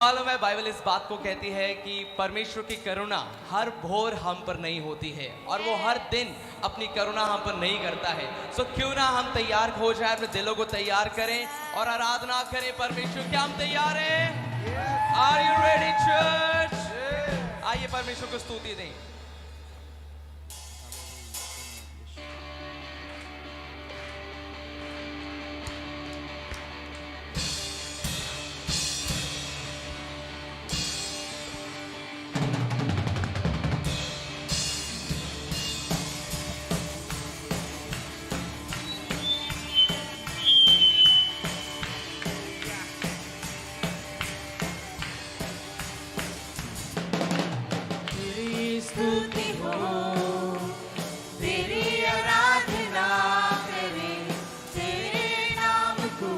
मालूम है बाइबल इस बात को कहती है कि परमेश्वर की करुणा हर भोर हम पर नहीं होती है और वो हर दिन अपनी करुणा हम पर नहीं करता है। सो क्यों ना हम तैयार हो जाए, अपने दिलों को तैयार करें और आराधना करें परमेश्वर। क्या हम तैयार हैं? Are you ready church? आइए परमेश्वर को स्तुति दें। स्तुति हो, तेरी आराधना करें, तेरे नाम को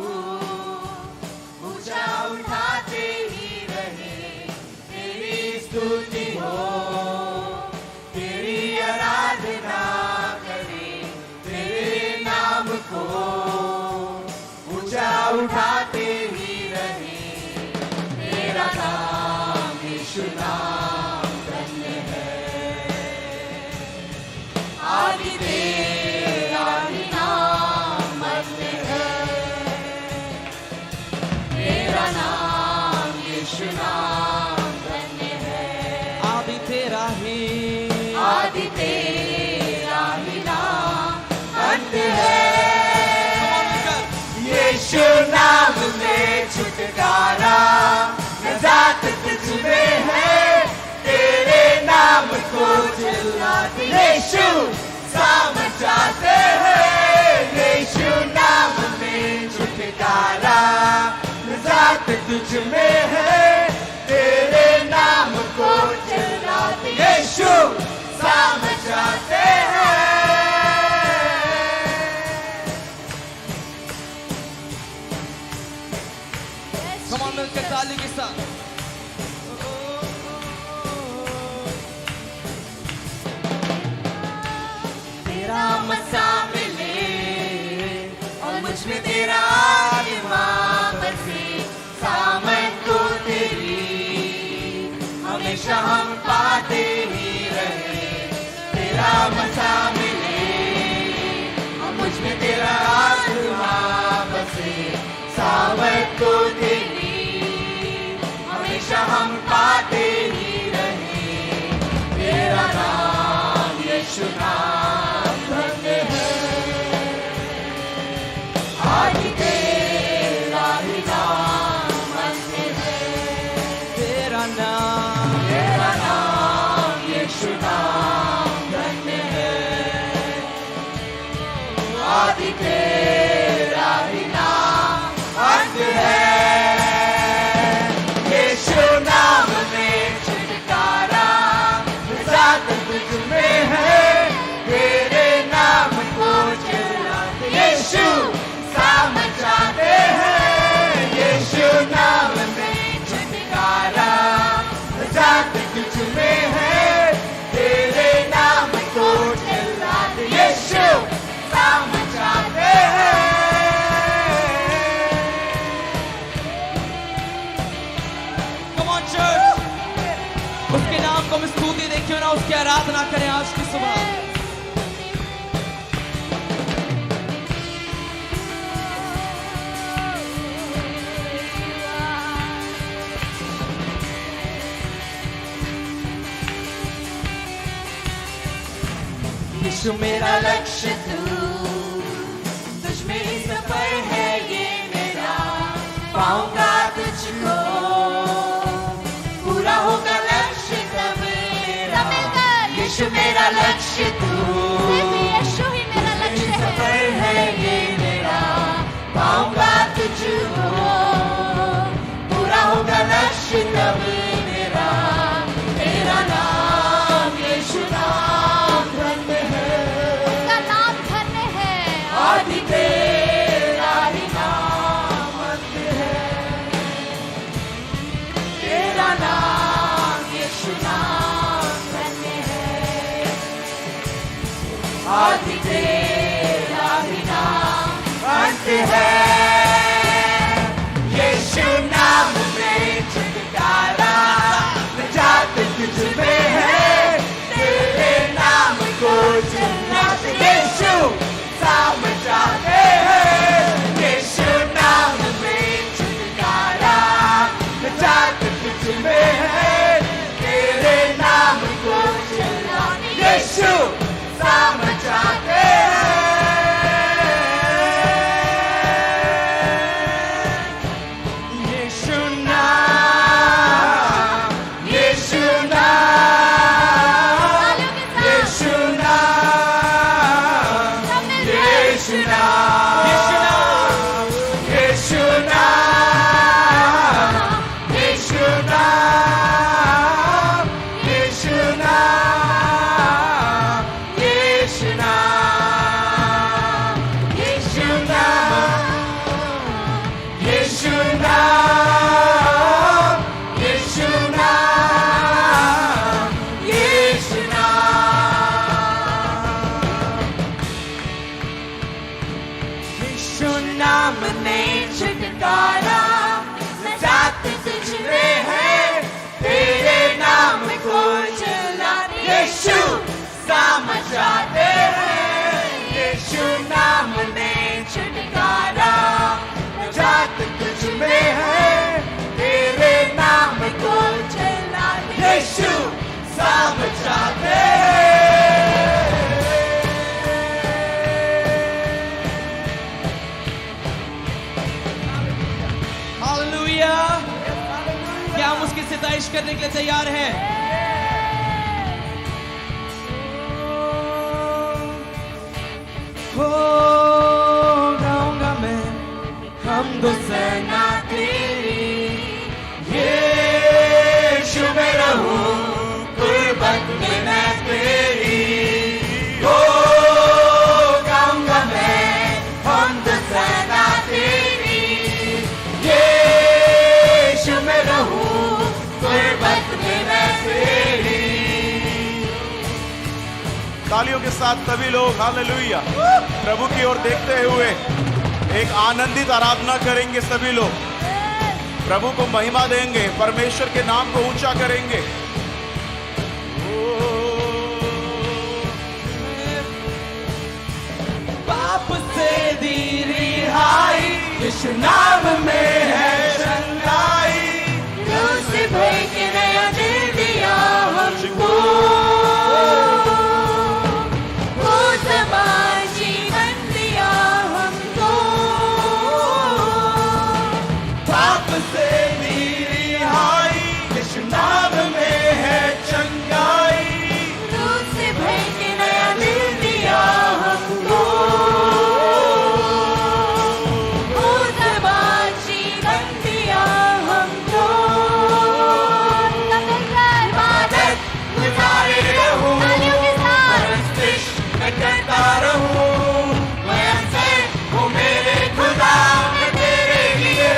ऊंचा उठाते ही रहे। तेरी स्तुति हो, तेरी आराधना करें, तेरे नाम को ऊंचा उठाते ही रहे। तेरा नाम यीशु नाम आदि तेरा ही नाम मध्य है। तेरा नाम यीशु नाम धन्य है। आदि तेरा ही नाम अंत है। यीशु नाम में छुटकारा नजात तुझ में है। तेरे नाम को चिल्लाते यीशु समझाते हैं। यीशु नाम में छुटकारा नजात तुझ में है। तेरे नाम को चिल्लाते यीशु समझाते हैं। Come on, मिलकर ताली के साथ। तेरा मसा मिले और मुझ में तेरा आत्मा बसे। सामर्थ को तेरी हमेशा हम पाते ही रहे। तेरा मसा मिले और मुझ में तेरा आत्मा बसे। सामर्थ को तेरी हमेशा हम पाते ही रहे। तेरा नाम यीशु नाम धन्य है। आदि तेरा ही नाम मध्य है। तेरा नाम यीशु नाम धन्य है। आदि तेरा ही नाम अंत है। यीशु नाम में छुटकारा नजात तुझ में है। तेरे नाम को चिल्लाते यीशु समझाते हैं। यीशु नाम में छुटकारा नजात तुझ में है। तेरे नाम को चिल्लाते यीशु समझाते हैं। Come on church, उसके नाम को हम स्तुति दें, क्यों ना उसकी आराधना करें आज की सुबह। यीशु मेरा लक्ष्य तू, तुझ में ही सफर है ये मेरा। पाऊंगा तुझको, पूरा होगा लक्ष्य तब मेरा। यीशु मेरा लक्ष्य तू, यीशु ही मेरा लक्ष्य है। सफर है ये मेरा। पाऊंगा तुझको, पूरा होगा लक्ष्य तब मेरा। तेरा नाम यीशु नाम धन्य है। उसका नाम धन्य है। आदि तेरा ही नाम अंत है। तेरा नाम यीशु नाम धन्य है। आदि तेरा ही नाम अंत है। यीशु नाम में छुटकारा यीशु समझाते हैं, यीशु नाम में छुटकारा, नजात तुझ में है, तेरे नाम को चलाते, यीशु समझाते हैं। हालेलुया। क्या हम उसकी सिताइश करने के लिए तैयार हैं? हो गाऊंगा मैं हमदो सना तेरी, यीशु में रहूं गुर्बत में मैं तेरी, ओ गाऊंगा मैं हमदो सना तेरी, यीशु में रहूं गुर्बत में मैं तेरी। तालियों के साथ सभी लोग हालेलुया प्रभु की ओर देखते हुए एक आनंदित आराधना करेंगे। सभी लोग प्रभु को महिमा देंगे, परमेश्वर के नाम को ऊंचा करेंगे। पाप से दी रिहाई, यीशु नाम में है चंगाई, क्रूस भर के नया दिल दिया हमको, जीवन दिया हमको, पाप से दी रिहाई, यीशु नाम में है चंगाई, क्रूस भर के नया दिल दिया हमको, जीवन दिया हमको। इबादत गुजारे रहूं, परस्तिश मैं करता रहूं, मैं अक्सर हूँ मेरे खुदा मैं तेरे लिए,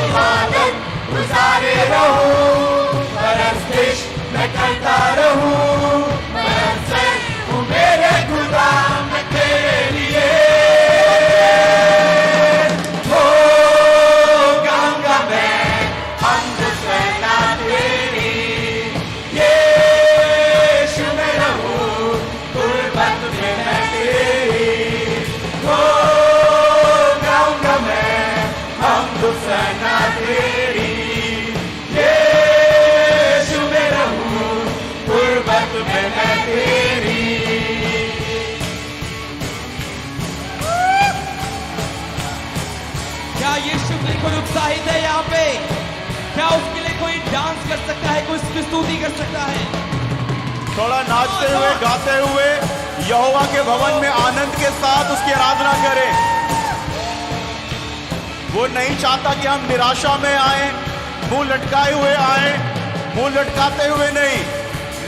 इबादत गुजारे रहूं, परस्तिश मैं करता रहूं, मैं अक्सर हूँ मेरे खुदा मैं तेरे लिए, हो गाऊंगा मैं हमद सना तेरी, यीशु में रहूं गुर्बत में मैं तेरी, हो गाऊंगा मैं हमद सना तेरी, यीशु में रहूं गुर्बत में मैं तेरी। क्या यीशु के लिए कोई उत्साहित है यहाँ पे? क्या उसके लिए कोई डांस कर सकता है, कोई उसकी स्तुति कर सकता है? थोड़ा नाचते हुए गाते हुए यहोवा के भवन में आनंद के साथ उसकी आराधना करें। वो नहीं चाहता कि हम निराशा में आए, मुंह लटकाए हुए आए, मुंह लटकाते हुए नहीं,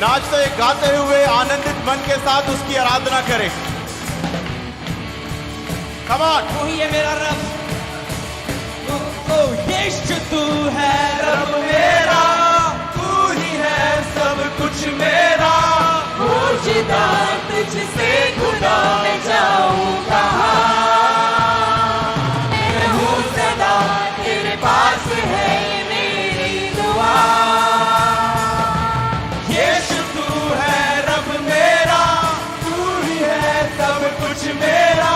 नाचते गाते हुए आनंदित मन के साथ उसकी आराधना करें। Come on. तू ही है मेरा रब, ओ यीशु तू है रब मेरा, तू ही है सब कुछ मेरा, खुदा तुझसे खुदा मैं जाऊं कहाँ, मैं हूँ सदा तेरे पास है ये मेरी दुआ, यीशु तू है रब मेरा, तू ही है सब कुछ मेरा,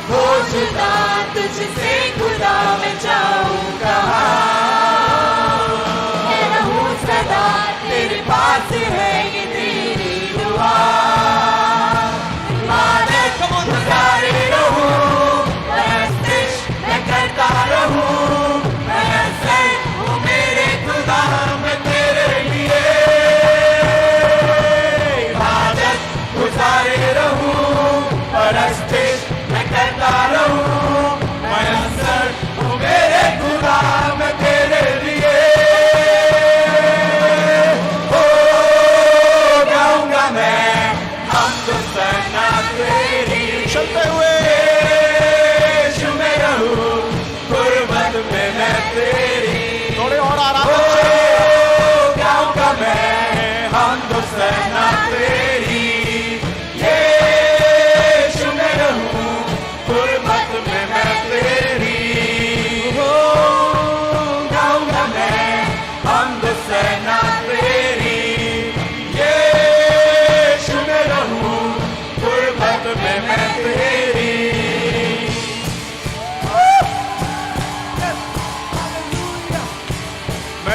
खुदा तुझसे खुदा मैं जाऊं कहाँ,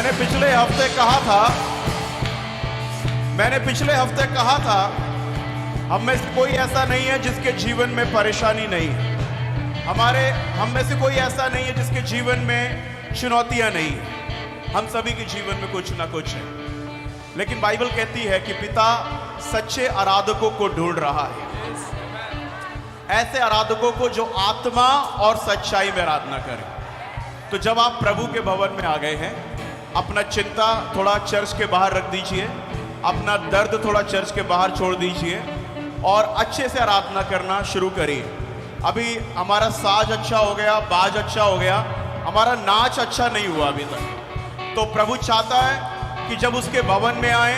मैंने पिछले हफ्ते कहा था हम में से कोई ऐसा नहीं है जिसके जीवन में परेशानी नहीं है। हम में से कोई ऐसा नहीं है जिसके जीवन में चुनौतियां नहीं है। हम सभी के जीवन में कुछ ना कुछ है, लेकिन बाइबल कहती है कि पिता सच्चे आराधकों को ढूंढ रहा है, ऐसे आराधकों को जो आत्मा और सच्चाई में आराधना करें। तो जब आप प्रभु के भवन में आ गए हैं, अपना चिंता थोड़ा चर्च के बाहर रख दीजिए, अपना दर्द थोड़ा चर्च के बाहर छोड़ दीजिए और अच्छे से आराधना करना शुरू करिए। अभी हमारा साज अच्छा हो गया, बाज अच्छा हो गया, हमारा नाच अच्छा नहीं हुआ अभी तक। तो प्रभु चाहता है कि जब उसके भवन में आए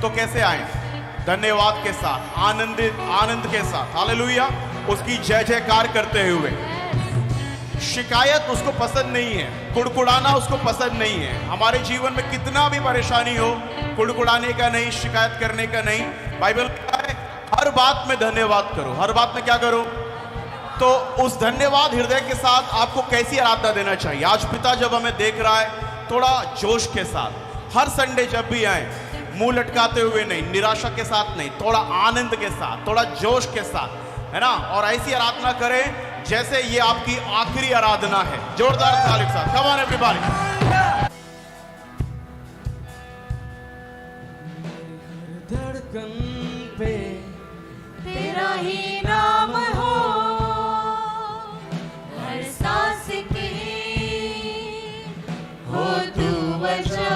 तो कैसे आए? धन्यवाद के साथ, आनंद के साथ, हालेलुया, उसकी जय जयकार करते हुए। शिकायत उसको पसंद नहीं है, कुड़कुड़ाना उसको पसंद नहीं है। हमारे जीवन में कितना भी परेशानी हो, कुड़कुड़ाने का नहीं, शिकायत करने का नहीं। बाइबल कहता है हर बात में धन्यवाद करो। हर बात में क्या करो? तो उस धन्यवाद हृदय के साथ आपको कैसी आराधना देना चाहिए? आज पिता जब हमें देख रहा है, थोड़ा जोश के साथ, हर संडे जब भी आए, मुंह लटकाते हुए नहीं, निराशा के साथ नहीं, थोड़ा आनंद के साथ, थोड़ा जोश के साथ, है ना? और ऐसी आराधना करें जैसे ये आपकी आखिरी आराधना है। जोरदार ताली के साथ, कम ऑन एवरीबॉडी। धड़कन पे तेरा ही नाम हो, हर सांस की हो तू वजह,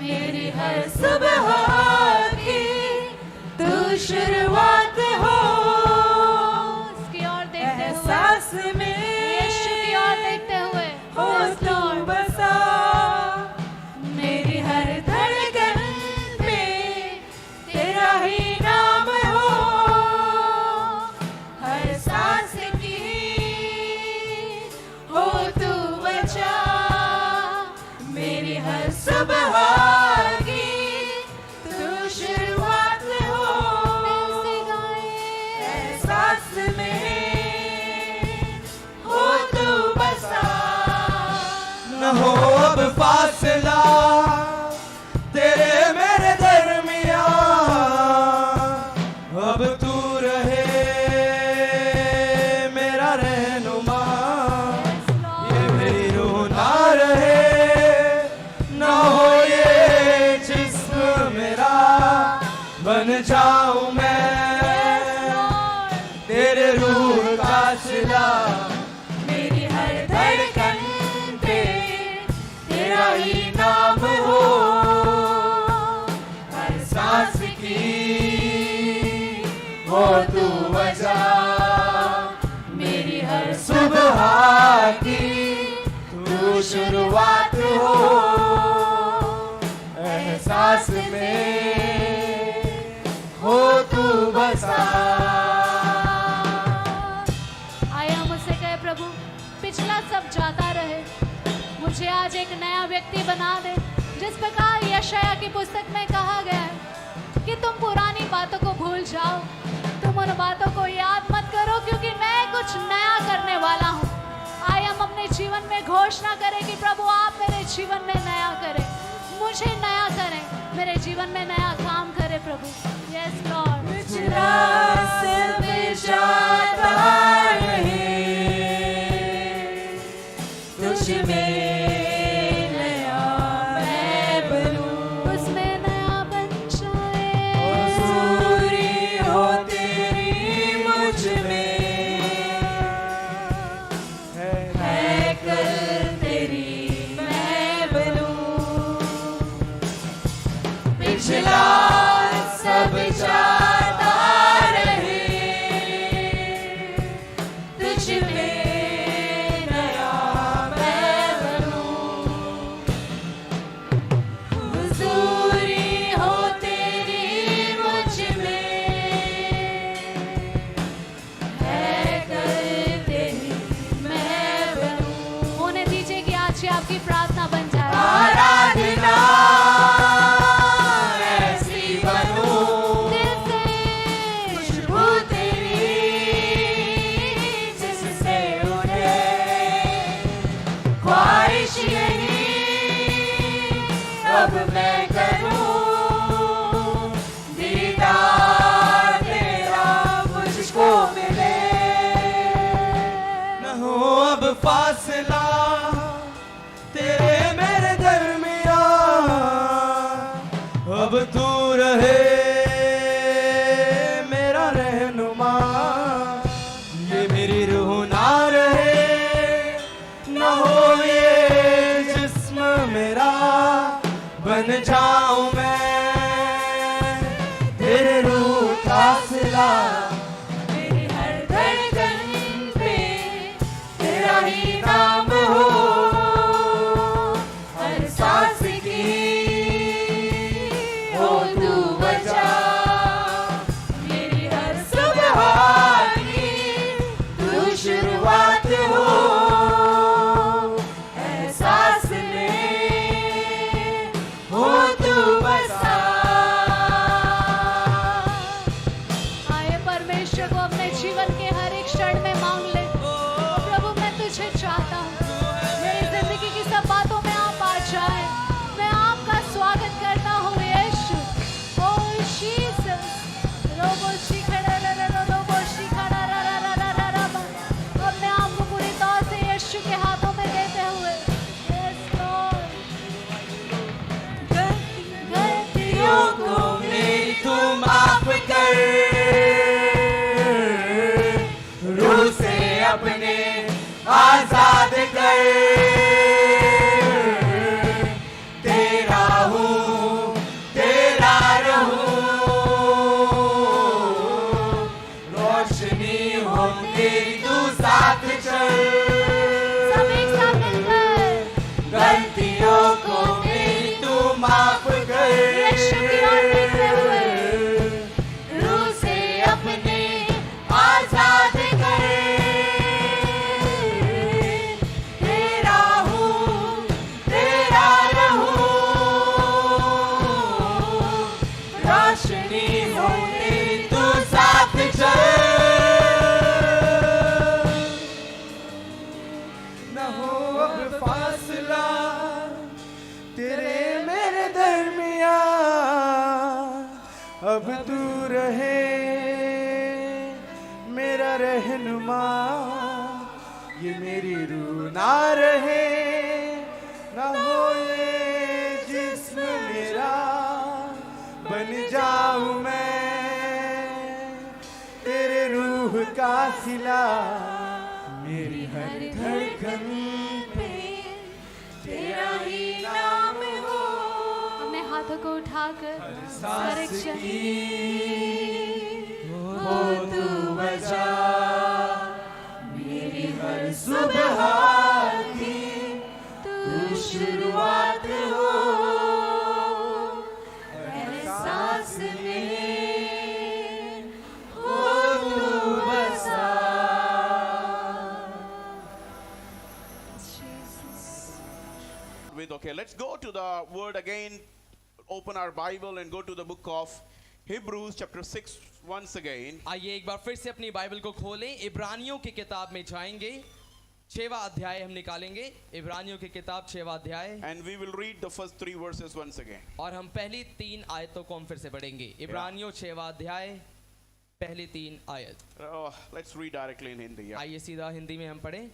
मेरी हर सुबह की तू शुरुआत हो। इसकी ओर देखते हुए, एहसास में यीशु की ओर देखते हुए, हो तू बसा, मेरी हर धड़कन पे तेरा ही नाम हो, हर सांस की हो तू बचा, मेरी हर सुबह की तू शुरुआत हो। दिल से गाए, एहसास में हो तू बसा, न हो अब फासला तेरे मेरे दरमियां, अब तू रहे मेरा रहनुमा, ये मेरी रूह ना रहे, न हो ये जिस्म मेरा, बन जाऊं मैं तेरे रूह का सिला। मेरी हर धड़कन पे तेरा ही नाम हो, हर सांस की हो तू वजह, मेरी हर सुबह की तू शुरुआत हो। एहसास में हो तू बसा। आया मुझसे कहे प्रभु पिछला सब जाता रहे, मुझे आज एक नया व्यक्ति बना दे। जिस प्रकार यशायाह की पुस्तक में कहा गया है कि तुम पुरानी बातों को भूल जाओ, तुम उन बातों को याद मत करो, क्योंकि मैं कुछ नया करने वाला हूँ। आइए हम अपने जीवन में घोषणा करें कि प्रभु आप मेरे जीवन में नया करें, मुझे नया करें, मेरे जीवन में नया काम करें प्रभु। Yes Lord. पिछला सब जाता रहे, तुझ में नया मैं बनूं, उसमें नया बन जाए, हुजूरी हो तेरी मुझ में, है कल तेरी मैं बनूं। पिछला सब जाता रहे, तुझ में नया मैं बनूं, हुजूरी हो तेरी मुझ में, है कल तेरी मैं बनूं। होने दीजिए कि आज ये आपकी प्रार्थना बन जाए। आराधना ऐसी बनूं, दिल से खुशबू तेरी जिससे उठे, ख्वाहिश यही अब तू रहे मेरा रहनुमा, ये मेरी रूह ना रहे, न हो ये जिस्म मेरा, बन जाऊं मैं तेरे रूह का सिला। मेरी हर धड़कन पे तेरा ही नाम हो, हर सांस की हो तू वजह, मेरी हर सुबह की तू शुरुआत हो, एहसास में हो तू बसा। आए परमेश्वर को अपने जीवन के हर एक क्षण में मांग ले। ओ प्रभु मैं तुझे चाहता हूँ, मेरी जिंदगी की सब बातों में आप आ जाए। मैं आपका स्वागत करता हूँ यीशु। ओ जीसस रोबो शिखड़ा रोबो शिखड़ा अब मैं आपको पूरी तौर से यीशु के हाथों में देते हुए, यस लॉर्ड, गलतियों को मेरी तू माफ कर, रूह से अपने आजाद कर, तेरा हूँ तेरा रहूं, रोशनी हो तेरी तू साथ चल, सब एक साथ मिलकर गलतियों को मेरी तू माफ कर, यीशु की ओर देखते हुए, रूह से अपने आजाद कर, तेरा हूँ तेरा रहूं, रोशनी हो तेरी तू साथ चल, न हो अब फासला तेरे मेरे दरमिया, अब तू रहे मेरा रहनुमा, ये मेरी रूह ना रहे, ना हो ये जिस्म मेरा, बन जाऊं मैं तेरे रूह का सिला, मेरी हर धड़कन पे तेरा ही नाम हो, अपने हाथों को उठाकर हर एक सांस क्षण की हो तू वजह, मेरी हर सुबह की तू शुरुआत हो, एहसास में हो तू बसा। Okay, let's go to the word again. Open our Bible and go to the book of Hebrews chapter 6 once again. आइए एक बार फिर से अपनी बाइबल को खोलें, इब्रानियों की किताब में जाएंगे, 6वां अध्याय हम निकालेंगे, इब्रानियों की किताब 6वां अध्याय, And we will read the first 3 verses once again. और हम पहली 3 आयतों को हम फिर से पढ़ेंगे। इब्रानियों 6वां अध्याय पहली 3 आयत। Let's read directly in Hindi. Yeah. आइए सीधा हिंदी में हम पढ़ें।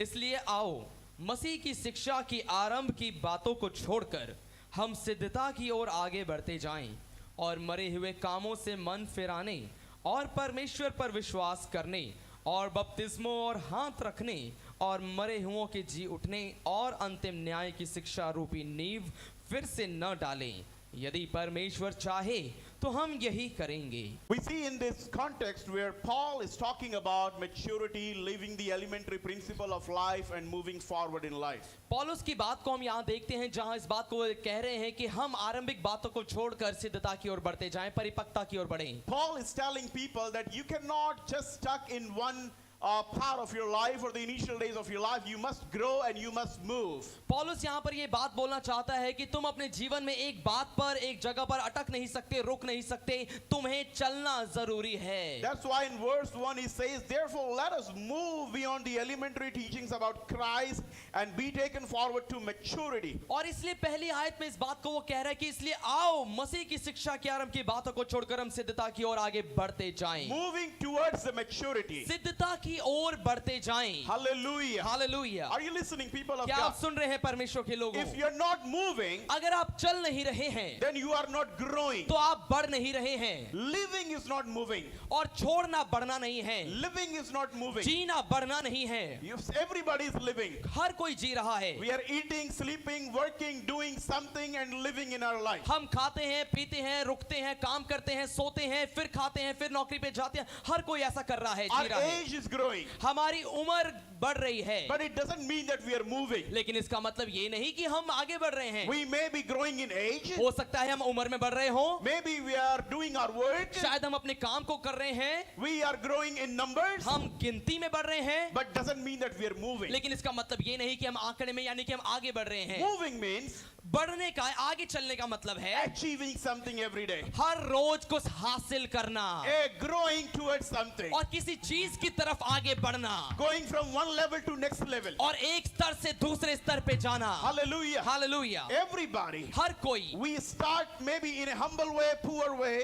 इसलिए आओ मसीह की शिक्षा की आरंभ की बातों को छोड़कर हम सिद्धता की ओर आगे बढ़ते जाएं और मरे हुए कामों से मन फिराने और परमेश्वर पर विश्वास करने और बपतिस्मों और हाथ रखने और मरे हुओं के जी उठने और अंतिम न्याय की शिक्षा रूपी नींव फिर से न डालें। यदि परमेश्वर चाहे तो हम यही करेंगे। We see in this context where Paul is talking about maturity, living the elementary principle of life and moving forward in life. पौलुस की बात को हम यहाँ देखते हैं जहाँ इस बात को वो कह रहे हैं कि हम आरंभिक बातों को छोड़कर सिद्धता की ओर बढ़ते जाएं, परिपक्वता की ओर बढ़ें। Paul is telling people that you cannot just stuck in one part of your life or the initial days of your life. You must grow and you must move. पौलुस यहाँ पर ये बात बोलना चाहता है कि तुम अपने जीवन में एक बात पर, एक जगह पर अटक नहीं सकते, रुक नहीं सकते, तुम्हें चलना जरूरी है। That's why in verse 1 he says, therefore let us move beyond the elementary teachings about Christ and be taken forward to maturity. और इसलिए पहली आयत में इस बात को वो कह रहा है कि इसलिए आओ मसीह की शिक्षा के आरंभ की बातों को छोड़कर हम सिद्धता की ओर आगे बढ़ते जाएं। Moving towards the maturity. सिद्धता की की ओर बढ़ते जाएं। Hallelujah. Hallelujah. Are you listening, people of क्या God? आप सुन रहे हैं परमेश्वर के लोगों? If you're not moving, अगर आप चल नहीं रहे हैं then you are not growing. तो आप बढ़ नहीं रहे हैं, Living is not moving. और छोड़ना बढ़ना नहीं है, Living is not moving. जीना बढ़ना नहीं है। Everybody is living. हर कोई जी रहा है। We are eating, sleeping, working, doing something and living in our life. हम खाते हैं, पीते हैं, रुकते हैं, काम करते हैं, सोते हैं, फिर खाते हैं, फिर नौकरी पे जाते हैं। हर कोई ऐसा कर रहा है, जी Our रहा है। age is growing. हमारी उम्र बढ़ रही है, But it doesn't mean that we are moving. लेकिन इसका मतलब ये नहीं कि हम आगे बढ़ रहे हैं। We may be growing in age. हो सकता है हम उम्र में बढ़ रहे हो, Maybe we are doing our work. शायद हम अपने काम को कर रहे हैं, We are growing in numbers. हम गिनती में बढ़ रहे हैं, But doesn't mean that we are moving. लेकिन इसका मतलब ये नहीं कि हम आंकड़े में, यानी कि हम आगे बढ़ रहे हैं। Moving means बढ़ने का, आगे चलने का मतलब है achieving something every day. हर रोज कुछ हासिल करना Growing towards something. और किसी चीज की तरफ आगे बढ़ना Going from one level to next level. और एक स्तर से दूसरे स्तर पे जाना। Hallelujah. हालेलुया। Everybody. हर कोई, We start maybe in a humble way, poor way.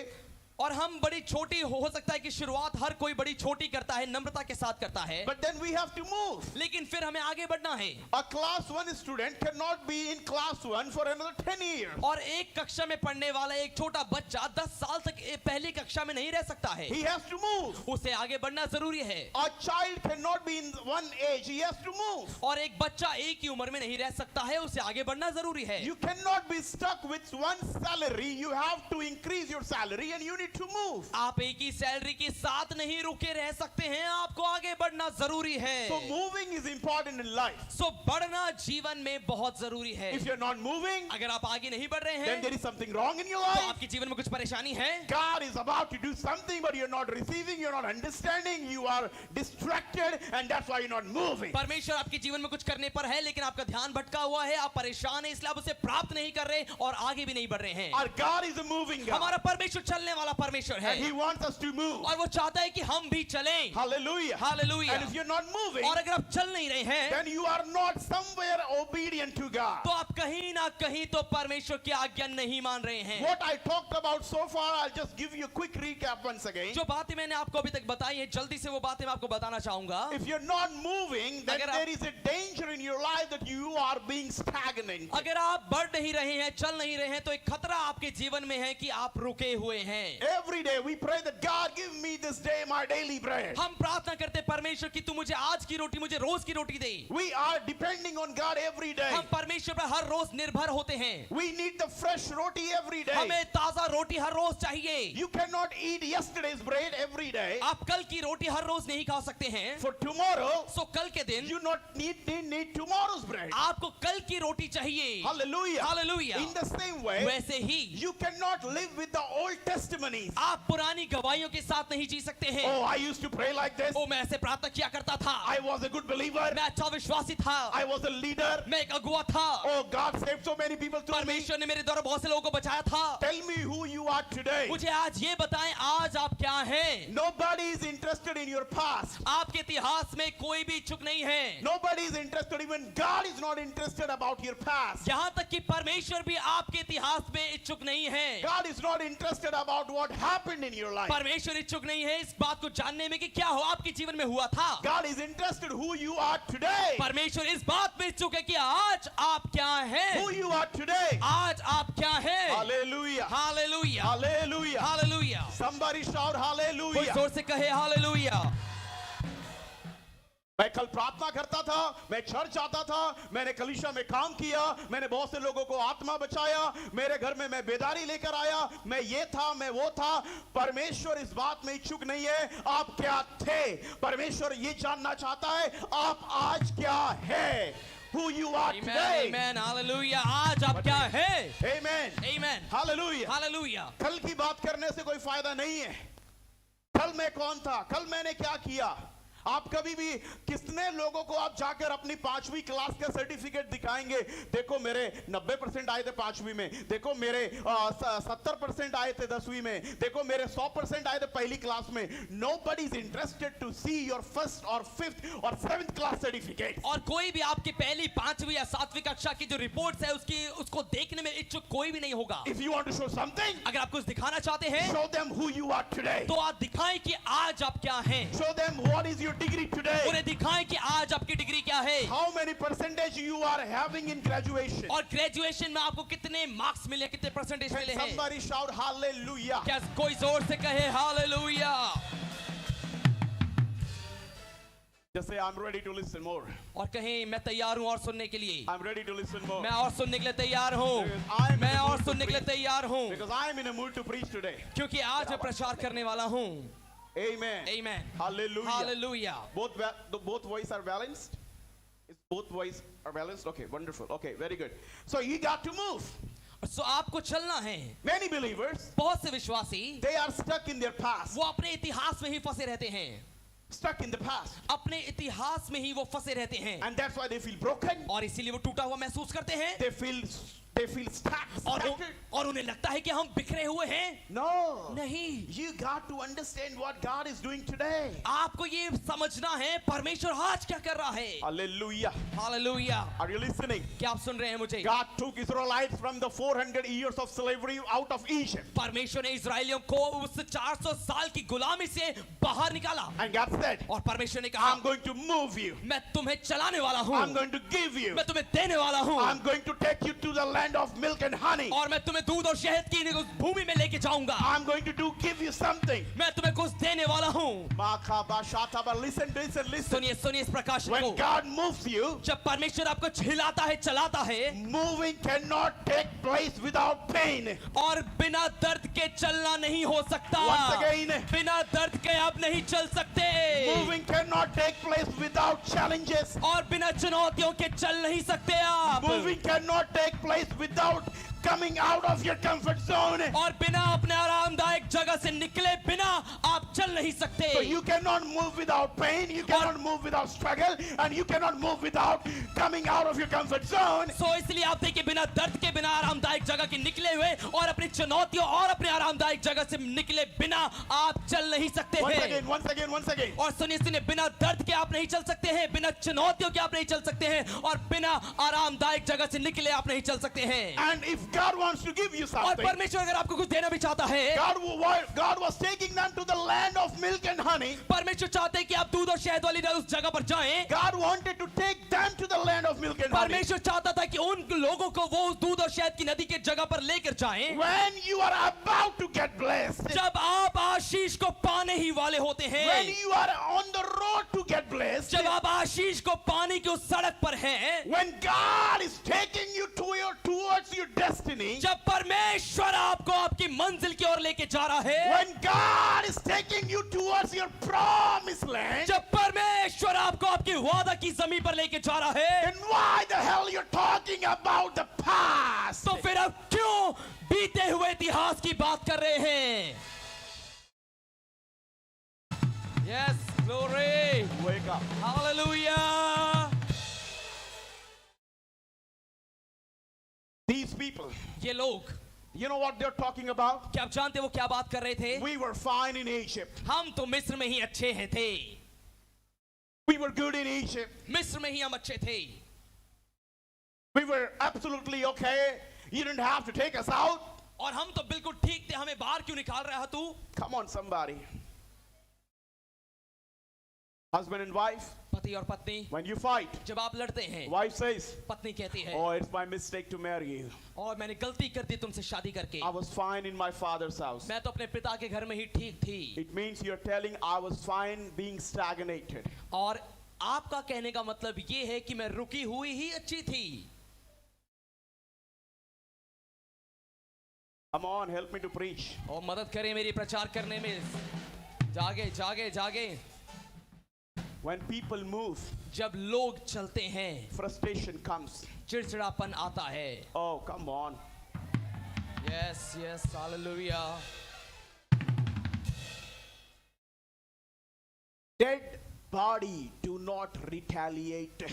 और हम बड़ी छोटी हो सकता है कि शुरुआत हर कोई बड़ी छोटी करता है, नम्रता के साथ करता है, But then we have to move. लेकिन फिर हमें आगे बढ़ना है। A class 1 student cannot be in class 1 for another 10 years. और एक कक्षा में पढ़ने वाला एक छोटा बच्चा 10 साल तक पहली कक्षा में नहीं रह सकता है, He has to move. उसे आगे बढ़ना जरूरी है। A child cannot be in one age. He has to move. और एक बच्चा एक ही उम्र में नहीं रह सकता है, उसे आगे बढ़ना जरूरी है। You cannot be stuck with one salary. You have to increase your salary and you need to move. आप एक ही सैलरी के साथ नहीं रुके रह सकते हैं, आपको आगे बढ़ना जरूरी है। So moving is important in life. सो बढ़ना जीवन में बहुत जरूरी है। If you're not moving, अगर आप आगे नहीं बढ़ रहे then हैं there is something wrong in your तो life. आपके जीवन में कुछ परेशानी है। God is about to do something, but you're not receiving, you're not understanding, you are distracted, and that's why you're not moving. परमेश्वर आपके जीवन में कुछ करने पर है, लेकिन आपका ध्यान भटका हुआ है, आप परेशान हैं, इसलिए आप उसे प्राप्त नहीं कर रहे और आगे भी नहीं बढ़ रहे हैं। Our God is a moving God, हमारा परमेश्वर चलने वाला परमेश्वर है, and He wants us to move. और वो चाहता है कि हम भी चलें। Hallelujah. Hallelujah. And if you're not moving, और अगर आप चल नहीं रहे हैं then you are not somewhere obedient to God. तो आप कहीं ना कहीं तो परमेश्वर की आज्ञा नहीं मान रहे हैं। What I talked about so far, I'll just give you a quick recap once again. जो बातें मैंने आपको अभी तक बताई है, जल्दी से वो बातें मैं आपको बताना चाहूंगा। If you're not moving, then अगर आप- there is a danger in your life that you are being stagnant. अगर आप बढ़ नहीं रहे हैं, चल नहीं रहे हैं, तो एक खतरा आपके जीवन में है कि आप रुके हुए हैं। Every day we pray that God give me this day my daily bread. हम प्रार्थना करते परमेश्वर की तू मुझे आज की रोटी, मुझे रोज की रोटी दे। We are depending on God every day. हम परमेश्वर पर हर रोज निर्भर होते हैं। We need the fresh roti every day. हमें ताजा रोटी हर रोज चाहिए। You cannot eat yesterday's bread every day. आप कल की रोटी हर रोज नहीं खा सकते हैं। For tomorrow, सो कल के दिन you not need tomorrow's bread. आपको कल की रोटी चाहिए। Hallelujah. Hallelujah. In the same way, वैसे ही you cannot live with the old testimonies. आप पुरानी गवाहियों के साथ नहीं जी सकते हैं। Oh, I used to pray like this. ओ मैं ऐसे प्रार्थना किया करता था, I was a good believer. मैं अच्छा विश्वासी था, I was a leader. मैं एक अगुआ था, Oh, God saved so many people through me. परमेश्वर ने मेरे द्वारा बहुत से लोगों को बचाया था। Tell me who you are today. मुझे आज ये बताएं, आज आप क्या हैं? Nobody is interested in your past. आपके इतिहास में कोई भी इच्छुक नहीं है। Nobody is interested. Even God is not interested about your past. यहाँ तक कि परमेश्वर भी आपके इतिहास में इच्छुक नहीं है। God is not interested about what happened in your life. परमेश्वर इच्छुक नहीं है इस बात को जानने में कि क्या हो आपके जीवन में हुआ था। God is interested who you are today. परमेश्वर इस बात में इच्छुक है कि आज आप क्या हैं, Who you are today. आज आप क्या हैं। Hallelujah. Hallelujah, Hallelujah. Hallelujah. Somebody shout कोई hallelujah. जोर से कहे हालेलुया। मैं कल प्रार्थना करता था, मैं चर्च आता था, मैंने कलीसिया में काम किया, मैंने बहुत से लोगों को आत्मा बचाया, मेरे घर में मैं बेदारी लेकर आया, मैं ये था, मैं वो था। परमेश्वर इस बात में इच्छुक नहीं है आप क्या थे। परमेश्वर ये जानना चाहता है आप आज क्या है। Who you are Amen, today. amen, hallelujah. आज आप क्या हैं? Amen. Amen, Hallelujah. हालेलुया। कल की बात करने से कोई फायदा नहीं है। कल मैं कौन था, कल मैंने क्या किया। आप कभी भी कितने लोगों को आप जाकर अपनी 5वीं क्लास का सर्टिफिकेट दिखाएंगे, देखो मेरे 90% आए थे 5वीं में, देखो मेरे 70% आए थे 10वीं में, देखो मेरे 100% आए थे पहली क्लास में। Nobody is interested to see your 1st or 5th or 7th class certificate. और कोई भी आपकी पहली 5वीं या 7वीं कक्षा की जो रिपोर्ट्स है उसको देखने में इच्छुक कोई भी नहीं होगा। If you want to show something, अगर आप कुछ दिखाना चाहते हैं show them who you are today. तो आप दिखाएं कि आज आप क्या हैं। Show them what is your your degree today. उन्हें दिखाएं कि आज आपकी डिग्री क्या है How many percentage you are having in graduation? और ग्रेजुएशन में आपको कितने मार्क्स मिले, कितने परसेंटेज Can मिले हैं। somebody shout hallelujah? क्या कोई जोर से कहे hallelujah. Just say I'm ready to listen more. और कहें मैं तैयार हूं और सुनने के लिए, I'm ready to listen more. मैं और सुनने के लिए तैयार हूं, I'm in मैं the और mood to सुनने के लिए preach. तैयार हूं, Because I'm in a mood to preach today. क्योंकि आज मैं प्रचार करने वाला हूं। Amen. Amen. Hallelujah. Hallelujah. Both voice are balanced? Is both voice are balanced? Okay, wonderful. Okay, very good. So you got to move. सो आपको चलना है। Many believers, बहुत से विश्वासी they are stuck in their past. वो अपने इतिहास में ही फंसे रहते हैं, Stuck in the past. अपने इतिहास में ही वो फंसे रहते हैं And that's why they feel broken. और इसीलिए वो टूटा हुआ महसूस करते हैं They feel stuck. और उन्हें लगता है कि हम बिखरे हुए हैं। No. नहीं, You got to understand what God is doing today. आपको ये समझना है परमेश्वर आज क्या कर रहा है। Hallelujah. Hallelujah. Are you listening? क्या आप सुन रहे हैं मुझे? God took Israelites from the 400 years of slavery out of Egypt. परमेश्वर ने इजरायलियों को उस 400 साल की गुलामी से बाहर निकाला And God said, और परमेश्वर ने कहा I'm going to move you. मैं तुम्हें चलाने वाला हूँ, I'm going to give you. मैं तुम्हें देने वाला हूँ I'm going to take you to the land of milk and honey. और मैं तुम्हें दूध और शहद की उस भूमि में लेके जाऊंगा। I'm going to give you something. मैं तुम्हें कुछ देने वाला हूँ। Listen, listen, listen. सुनिए सुनिए इस प्रकाश When को। God moves you, जब परमेश्वर आपको हिलाता है, चलाता है moving cannot take place without pain. और बिना दर्द के चलना नहीं हो सकता। Once again, बिना दर्द के आप नहीं चल सकते। moving cannot take place without challenges. और बिना चुनौतियों के चल नहीं सकते आप। Moving cannot take place without coming out of your comfort zone. और बिना अपने आरामदायक जगह से निकले बिना आप चल नहीं सकते। So you cannot move without pain, you cannot move without struggle, and you cannot move without coming out of your comfort zone. सो इसलिए आप देखिए बिना दर्द के, बिना आरामदायक जगह के निकले हुए और अपनी चुनौतियों और अपने आरामदायक जगह से निकले बिना आप चल नहीं सकते Once हैं। again, once again, once again. और सुनिए सुनिए, बिना दर्द के आप नहीं चल सकते हैं, बिना चुनौतियों के आप नहीं चल सकते हैं और बिना आरामदायक जगह से निकले आप नहीं चल सकते हैं। And if God wants to give you और something, परमेश्वर अगर आपको कुछ देना भी चाहता है, God was taking them to the land of milk and honey. परमेश्वर चाहते हैं कि आप दूध और शहद वाली उस जगह पर जाएं। God wanted to take them to the land of milk and honey. परमेश्वर चाहता था कि उन लोगों को वो दूध और शहद की नदी के जगह पर लेकर जाएं। When you are about to get blessed, जब आप आशीष को पाने ही वाले होते when हैं, you are on the road to get blessed, जब आप आशीष को पाने की उस सड़क पर हैं, when God is taking you towards your destiny, जब परमेश्वर आपको आपकी मंजिल की ओर लेके जा रहा है, when God is taking you towards your promised land, जब परमेश्वर आपको आपकी वादा की जमीन पर लेके जा रहा है, then why the hell you're talking about the past? तो फिर आप क्यों बीते हुए इतिहास की बात कर रहे हैं? Yes, glory, Wake up. hallelujah. These people, ये लोग, you know what they're talking about? क्या आप जानते हैं वो क्या बात कर रहे थे? We were fine in Egypt. हम तो मिस्र में ही अच्छे हैं थे, We were good in Egypt. मिस्र में ही हम अच्छे थे, We were absolutely okay. You didn't have to take us out. और हम तो बिल्कुल ठीक थे, हमें बाहर क्यों निकाल रहा है तू? Come on, somebody. Husband and wife, पति और पत्नी, when you fight, जब आप लड़ते हैं, wife says, पत्नी कहती है, oh, it's my mistake to marry you. और मैंने गलती कर दी तुमसे शादी करके, I was fine in my father's house. मैं तो अपने पिता के घर में ही ठीक थी। It means you're telling I was fine being stagnated. और आपका कहने का मतलब ये है कि मैं रुकी हुई ही अच्छी थी। Come on, help me to preach. और मदद करें मेरी प्रचार करने में। जागे जागे जागे। When people move, जब लोग चलते हैं, frustration comes. चिड़चिड़ापन आता है। Oh, come on. Yes, yes, hallelujah. Dead body do not retaliate.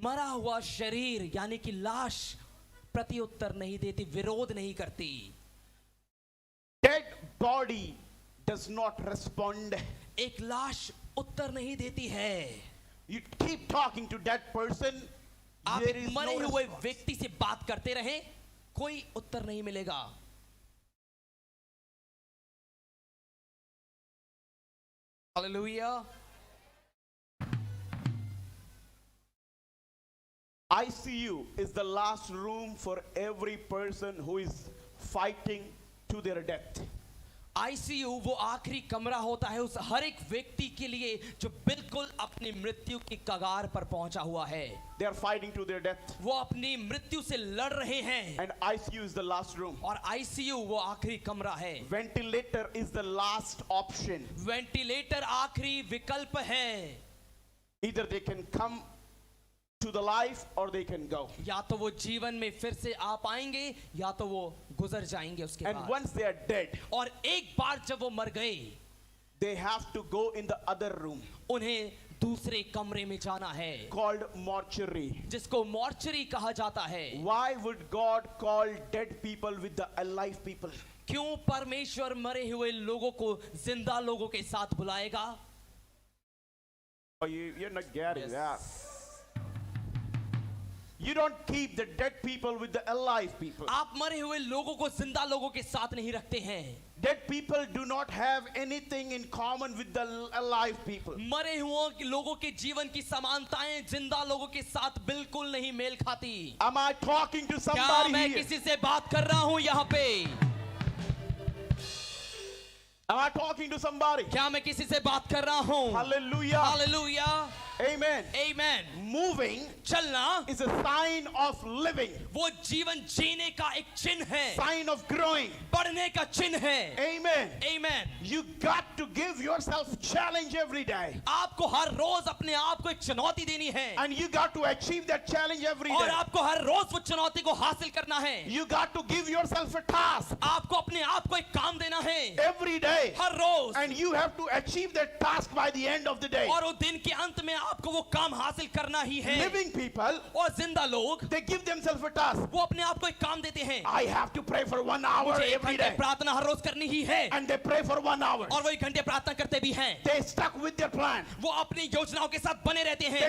मरा हुआ शरीर यानी कि लाश प्रत्युत्तर नहीं देती, विरोध नहीं करती। Dead body does not respond. एक लाश उत्तर नहीं देती है। You keep talking to that person. आप There एक is मरे no हुए response. व्यक्ति से बात करते रहें, कोई उत्तर नहीं मिलेगा। Hallelujah. ICU is the last room for every person who is fighting to their death. ICU वो आखिरी कमरा होता है उस हर एक व्यक्ति के लिए जो बिल्कुल अपनी मृत्यु की कगार पर पहुंचा हुआ है। They are fighting to their death. वो अपनी मृत्यु से लड़ रहे हैं। And ICU is the last room. और आईसीयू वो आखिरी कमरा है। Ventilator is the last option. Ventilator आखिरी विकल्प है। Either they can come to the life or they can go. या तो वो जीवन में फिर से आ पाएंगे या तो वो गुजर जाएंगे उसके And बाद। once they are dead, और एक बार जब वो मर गए they have to go in the other room उन्हें दूसरे कमरे में जाना है called mortuary. जिसको मॉर्चरी कहा जाता है। Why would God call dead people with the alive people? क्यों परमेश्वर मरे हुए लोगों को जिंदा लोगों के साथ बुलाएगा? Oh, you're not getting Yes. that. You don't keep the dead people with the alive people. आप मरे हुए लोगों को जिंदा लोगों के साथ नहीं रखते हैं। Dead people do not have anything in common with the alive people. मरे हुए लोगों के जीवन की समानताएं जिंदा लोगों के साथ बिल्कुल नहीं मेल खाती। Am I talking to क्या somebody मैं here? किसी से बात कर रहा हूं यहाँ पे? Am I talking to somebody? क्या मैं किसी से बात कर रहा हूं? Hallelujah. Hallelujah, Amen. आमेन। Moving चलना is a sign of living, वो जीवन जीने का एक चिन्ह है, sign of growing. बढ़ने का चिन्ह है। Amen. Amen. You got to give yourself challenge every day. आपको हर रोज अपने आप को एक चुनौती देनी है And you got to achieve that challenge every और day. आपको हर रोज वो चुनौती को हासिल करना है। You got to give yourself a task आपको अपने आप को एक काम देना है every day. Her rose, And you have to achieve that task by the end of the day. और वो दिन के अंत में आपको वो काम हासिल करना ही है। Living people, और जिंदा लोग they give themselves a task. वो अपने आप को एक काम देते हैं। I have to pray for 1 hour मुझे 1 every घंटे day. प्रार्थना हर रोज करनी ही है And they pray for 1 hour. और वो 1 घंटे प्रार्थना करते भी हैं। They stuck with their plan. वो अपनी योजनाओं के साथ बने रहते हैं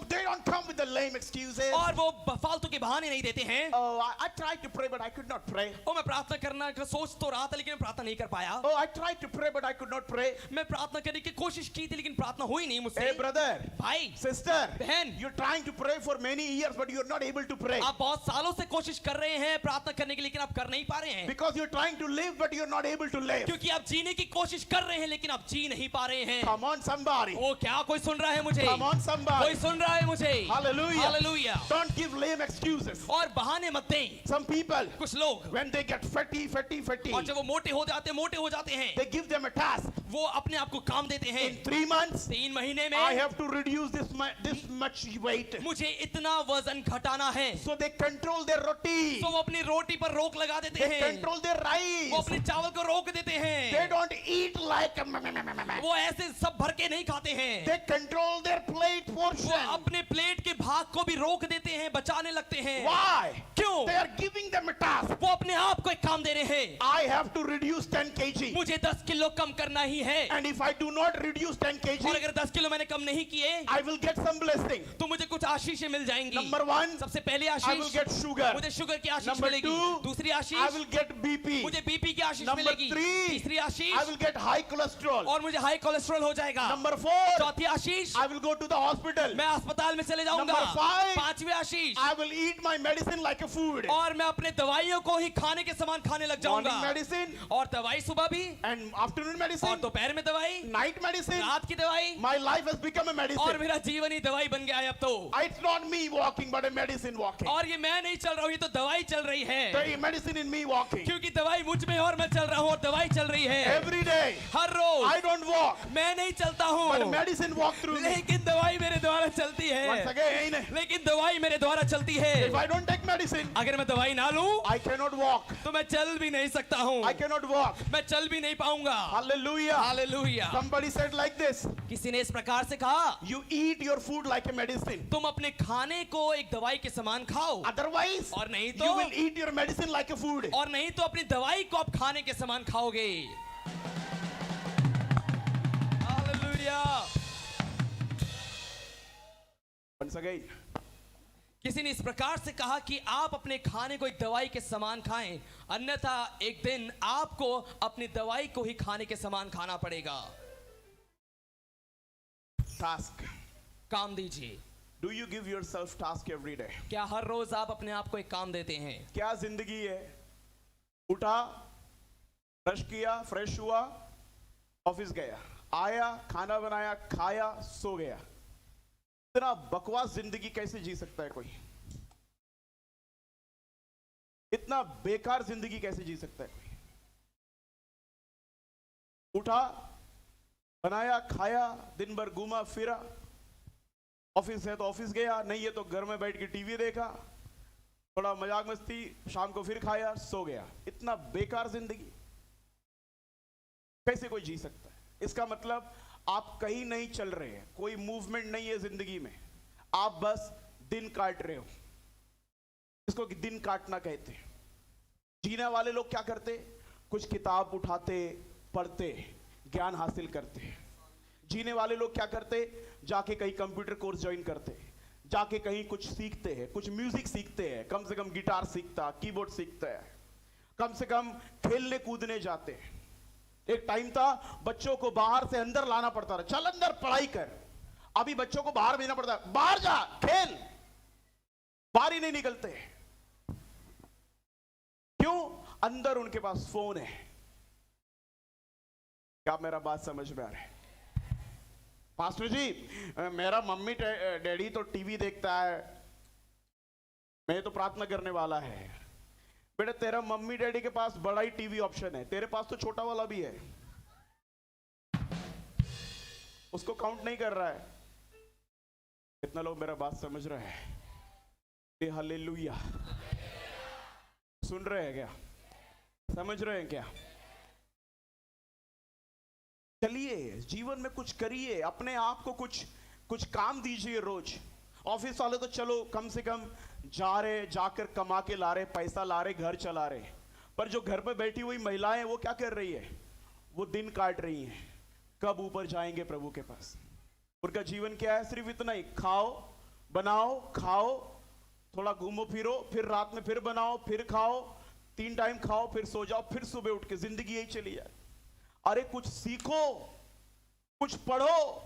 They don't come with the lame excuses. और वो फालतू के बहाने नहीं देते हैं। Oh, I tried to pray, but I could not pray. ओ मैं प्रार्थना करना का सोच तो रहा था लेकिन मैं प्रार्थना नहीं कर पाया। Oh, I tried to pray, but I could not pray. मैं प्रार्थना करने की कोशिश की थी लेकिन प्रार्थना हुई नहीं मुझसे। Hey, brother, भाई, sister, बहन, you're trying to pray for many years, but you're not able to pray. आप बहुत सालों से कोशिश कर रहे हैं प्रार्थना करने की लेकिन आप कर नहीं पा रहे हैं Because you're trying to live, but you're not able to live. क्योंकि आप जीने की कोशिश कर रहे हैं लेकिन आप जी नहीं पा रहे हैं। Come on, somebody. ओ क्या कोई सुन रहा है मुझे? Come on, कोई somebody. सुन रहा है मुझे? Hallelujah. Hallelujah. Don't give lame excuses. और बहाने मत दें। Some people, कुछ लोग when they get fatty, और जब वो मोटे हो जाते हैं they give them a task. वो अपने आप को काम देते हैं। In 3 months, 3 महीने I में have to reduce this much weight. मुझे इतना वजन घटाना है So they control their roti. तो वो अपनी रोटी पर रोक लगा देते They हैं, control their वो rice. अपने चावल को रोक देते They हैं, don't eat like वो ऐसे सब भर के नहीं खाते हैं, they control their plate वो portion. अपने प्लेट के भाग को भी रोक देते हैं, बचाने लगते हैं। Why? क्यों? They are giving them a task. वो अपने आप को एक काम दे रहे हैं, I have to reduce 10 kg. मुझे 10 किलो कम करना ही है And if I do not reduce 10 और kg, अगर 10 किलो मैंने कम नहीं किए I will get some blessing. तो मुझे कुछ आशीषें मिल जाएंगी। Number 1, सबसे पहली I will Ashish, get sugar. मुझे शुगर की आशीष Number मिलेगी। 2, दूसरी I Ashish, will get BP. मुझे बीपी की आशीष Number मिलेगी। 3, तीसरी I Ashish, will get high cholesterol. और मुझे हाई कोलेस्ट्रॉल हो जाएगा। Number 4, चौथी आशीष, I will go to the hospital. मैं अस्पताल में चले जाऊंगा। Number 5, पांचवी आशीष, I will eat my medicine like a food. और मैं अपने दवाइयों को ही खाने के समान खाने लग Morning जाऊंगा। medicine और दवाई सुबह भी and afternoon और medicine, दोपहर में दवाई, night medicine. रात की दवाई, My life has become a और medicine. मेरा जीवन ही दवाई बन गया है अब तो। It's not me walking, but a medicine walking. और ये मैं नहीं चल रहा हूँ, ये तो दवाई चल रही है, The medicine in me walking. क्योंकि दवाई मुझ में है और मैं चल रहा हूँ और दवाई चल रही है। Every day, her rose I don't walk, मैं नहीं चलता but हूँ medicine walk through me. लेकिन दवाई मेरे द्वारा चलती Once है, again, लेकिन दवाई मेरे द्वारा चलती है। if I don't take medicine, अगर मैं दवाई ना लूं I cannot walk. तो मैं चल भी नहीं सकता हूँ, I cannot walk. मैं चल भी नहीं पाऊंगा। Hallelujah. Hallelujah. Somebody said like this, किसी ने इस प्रकार से कहा, you eat your food like a medicine. तुम अपने खाने को एक दवाई के समान खाओ Otherwise, और नहीं you तो will eat your medicine like a food. और नहीं तो अपनी दवाई को आप खाने के समान खाओगे। हालेलुया। Once again, किसी ने इस प्रकार से कहा कि आप अपने खाने को एक दवाई के समान खाएं, अन्यथा एक दिन आपको अपनी दवाई को ही खाने के समान खाना पड़ेगा। task. काम दीजिए। Do you give your self task every day? क्या हर रोज आप अपने आप को एक काम देते हैं? क्या जिंदगी है? उठा, ब्रश किया, फ्रेश हुआ, ऑफिस गया, आया, खाना बनाया, खाया, सो गया। इतना बकवास जिंदगी कैसे जी सकता है कोई? इतना बेकार जिंदगी कैसे जी सकता है कोई? उठा, बनाया, खाया, दिन भर घूमा फिरा, ऑफिस है तो ऑफिस गया, नहीं है तो घर में बैठ के टीवी देखा, थोड़ा मजाक मस्ती, शाम को फिर खाया, सो गया। इतना बेकार जिंदगी कैसे कोई जी सकता है? इसका मतलब आप कहीं नहीं चल रहे हैं, कोई मूवमेंट नहीं है जिंदगी में, आप बस दिन काट रहे हो। इसको दिन काटना कहते हैं। जीने वाले लोग क्या करते? कुछ किताब उठाते, पढ़ते, ज्ञान हासिल करते। जीने वाले लोग क्या करते? जाके कहीं कंप्यूटर कोर्स ज्वाइन करते, जाके कहीं कुछ सीखते हैं, कुछ म्यूजिक सीखते हैं, कम से कम गिटार सीखता, कीबोर्ड सीखता है, कम से कम खेलने कूदने जाते हैं। एक टाइम था बच्चों को बाहर से अंदर लाना पड़ता था, चल अंदर पढ़ाई कर। अभी बच्चों को बाहर भेजना पड़ता है, बाहर जा खेल, बाहर ही नहीं निकलते। क्यों? अंदर उनके पास फोन है। क्या मेरा बात समझ में आ रहा है? पास्टर जी, मेरा मम्मी डैडी तो टीवी देखता है, मैं तो प्रार्थना करने वाला है। बेटा, तेरा मम्मी डैडी के पास बड़ा ही टीवी ऑप्शन है, तेरे पास तो छोटा वाला भी है, उसको काउंट नहीं कर रहा है। कितना लोग मेरा बात समझ रहे हैं? हालेलुया। सुन रहे हैं क्या? समझ रहे हैं क्या? चलिए जीवन में कुछ करिए, अपने आप को कुछ काम दीजिए रोज। ऑफिस वाले तो चलो कम से कम जा रहे, जाकर कमा के ला रहे, पैसा ला रहे, घर चला रहे, पर जो घर पे बैठी हुई महिलाएं वो क्या कर रही है? वो दिन काट रही हैं, कब ऊपर जाएंगे प्रभु के पास। उनका जीवन क्या है? सिर्फ इतना ही, खाओ, बनाओ, खाओ, थोड़ा घूमो फिरो, फिर रात में फिर बनाओ, फिर खाओ, 3 टाइम खाओ, फिर सो जाओ, फिर सुबह उठ के जिंदगी यही चली जाए। अरे कुछ सीखो, कुछ पढ़ो।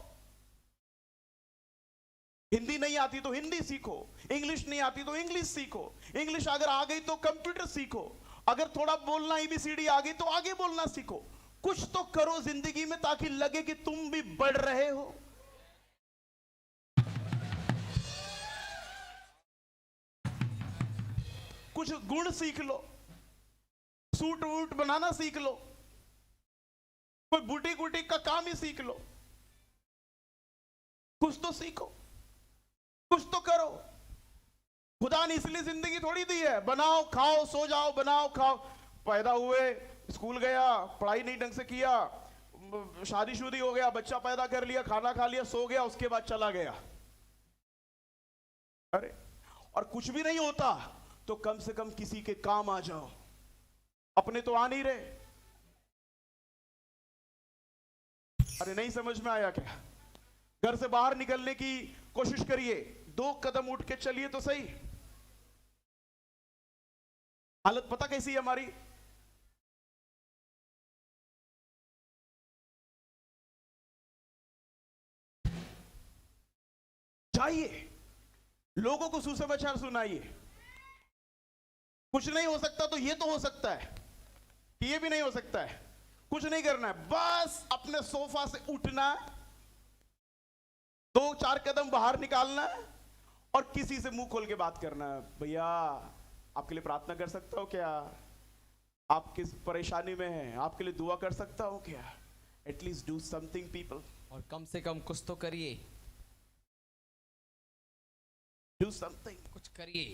हिंदी नहीं आती तो हिंदी सीखो, इंग्लिश नहीं आती तो इंग्लिश सीखो, इंग्लिश अगर आ गई तो कंप्यूटर सीखो, अगर थोड़ा बोलना ABCD आ गई तो आगे बोलना सीखो। कुछ तो करो जिंदगी में ताकि लगे कि तुम भी बढ़ रहे हो। कुछ गुण सीख लो, सूट वूट बनाना सीख लो, कोई बुटीक वुटीक का काम ही सीख लो। कुछ तो सीखो, कुछ तो करो। खुदा ने इसलिए जिंदगी थोड़ी दी है, बनाओ खाओ सो जाओ, बनाओ खाओ। पैदा हुए, स्कूल गया, पढ़ाई नहीं ढंग से किया, शादी हो गया, बच्चा पैदा कर लिया, खाना खा लिया, सो गया, उसके बाद चला गया। अरे, और कुछ भी नहीं होता तो कम से कम किसी के काम आ जाओ। अपने तो आ नहीं रहे। अरे नहीं समझ में आया क्या? घर से बाहर निकलने की कोशिश करिए, 2 कदम उठ के चलिए तो सही। हालत पता कैसी है हमारी? जाइए, लोगों को सुसमाचार सुनाइए। कुछ नहीं हो सकता तो ये तो हो सकता है, ये भी नहीं हो सकता है। कुछ नहीं करना है, बस अपने सोफा से उठना, 2-4 कदम बाहर निकालना और किसी से मुंह खोल के बात करना है। भैया आपके लिए प्रार्थना कर सकता हूं क्या? आप किस परेशानी में हैं? आपके लिए दुआ कर सकता हूं क्या? At least do something people. और कम से कम कुछ तो करिए, डू समथिंग, कुछ करिए।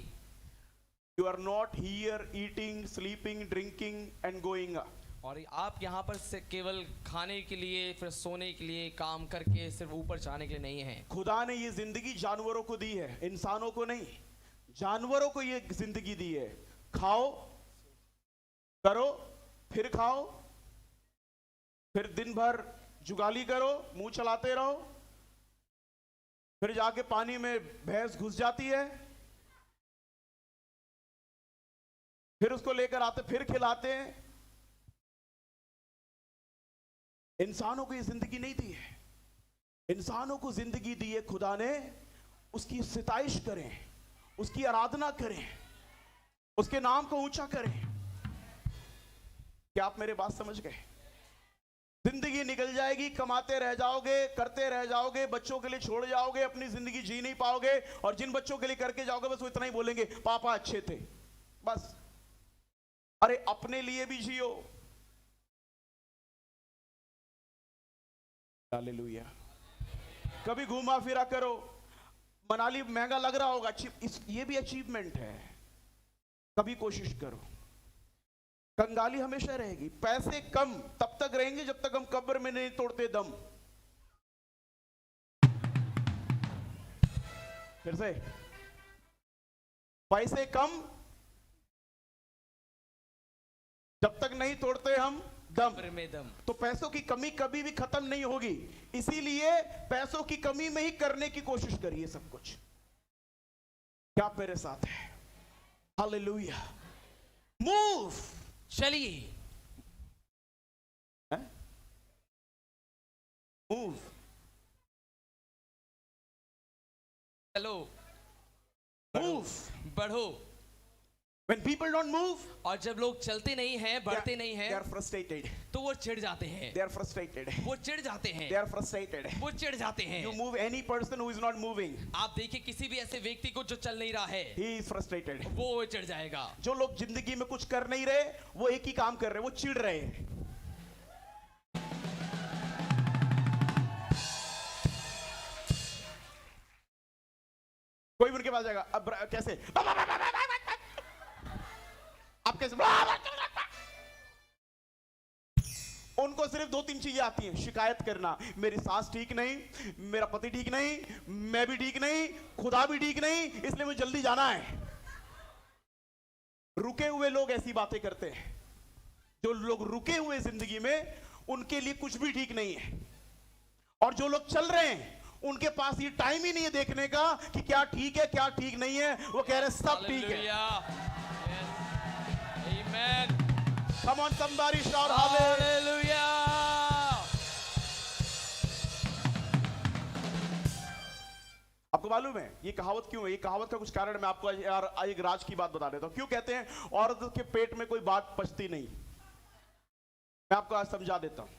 You are not here eating, sleeping, drinking and going. और आप यहाँ पर से केवल खाने के लिए, फिर सोने के लिए, काम करके सिर्फ ऊपर जाने के लिए नहीं है। खुदा ने ये जिंदगी जानवरों को दी है, इंसानों को नहीं। जानवरों को ये जिंदगी दी है। खाओ, करो, फिर खाओ, फिर दिन भर जुगाली करो, मुंह चलाते रहो, फिर जाके पानी में भैंस घुस जाती है, फिर उसको लेकर आते, फिर खिलाते हैं। इंसानों को ये जिंदगी नहीं दी है। इंसानों को जिंदगी दी है खुदा ने उसकी सिताइश करें, उसकी आराधना करें, उसके नाम को ऊंचा करें। क्या आप मेरे बात समझ गए? जिंदगी निकल जाएगी, कमाते रह जाओगे, करते रह जाओगे, बच्चों के लिए छोड़ जाओगे, अपनी जिंदगी जी नहीं पाओगे, और जिन बच्चों के लिए करके जाओगे बस वो इतना ही बोलेंगे, पापा अच्छे थे, बस। अरे अपने लिए भी जियो। हालेलुया। कभी घूमा फिरा करो। मनाली महंगा लग रहा होगा, ये भी अचीवमेंट है। कभी कोशिश करो। कंगाली हमेशा रहेगी। पैसे कम तब तक रहेंगे जब तक हम कब्र में नहीं तोड़ते दम। फिर से, पैसे कम जब तक नहीं तोड़ते हम दम। कब्र में दम। तो पैसों की कमी कभी भी खत्म नहीं होगी, इसीलिए पैसों की कमी में ही करने की कोशिश करिए सब कुछ। क्या आप मेरे साथ है? हालेलुया। मूव, चलिए। मूव, चलो, मूव। बढ़ो। When people don't move, और जब लोग चलते नहीं हैं, बढ़ते नहीं they हैं, are frustrated. तो वो चिढ़ जाते हैं। They are frustrated. वो चिढ़ जाते हैं। They are frustrated. वो चिढ़ जाते हैं। You move any person who is not moving, आप देखिए किसी भी ऐसे व्यक्ति को जो चल नहीं रहा है, he is frustrated. वो चिढ़ जाएगा। जो लोग जिंदगी में कुछ कर नहीं रहे, वो एक ही काम कर रहे, वो चिढ़ रहे हैं। कोई उनके पास जाएगा, अब कैसे आप कैसे, उनको सिर्फ 2-3 चीजें आती हैं। शिकायत करना, मेरी सास ठीक नहीं, मेरा पति ठीक नहीं, मैं भी ठीक नहीं, खुदा भी ठीक नहीं, इसलिए मुझे जल्दी जाना है। रुके हुए लोग ऐसी बातें करते हैं। जो लोग रुके हुए जिंदगी में, उनके लिए कुछ भी ठीक नहीं है। और जो लोग चल रहे हैं, उनके पास ये टाइम ही नहीं है देखने का कि क्या ठीक है क्या ठीक नहीं है। वो कह रहे हैं सब ठीक है। Amen. Come on somebody shout hallelujah. आपको मालूम है ये कहावत क्यों है? ये कहावत का कुछ कारण मैं आपको यार एक राज की बात बता देता हूं। क्यों कहते हैं औरत के पेट में कोई बात पचती नहीं? मैं आपको आज समझा देता हूं।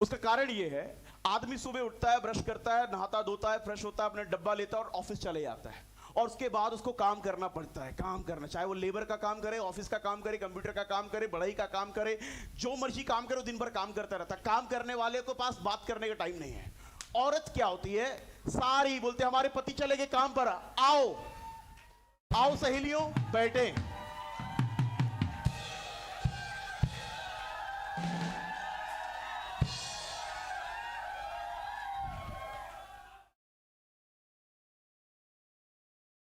उसका कारण ये है, आदमी सुबह उठता है, ब्रश करता है, नहाता धोता है, फ्रेश होता है, अपना डब्बा लेता है और ऑफिस चले जाता है। और उसके बाद उसको काम करना पड़ता है। काम करना, चाहे वो लेबर का काम करे, ऑफिस का काम करे, कंप्यूटर का काम करे, बढ़ाई का काम करे, जो मर्जी काम करे, वो दिन भर काम करता रहता है। काम करने वाले को पास बात करने का टाइम नहीं है। औरत क्या होती है, सारी बोलते हमारे पति चले गए काम पर, आओ आओ सहेलियों बैठे।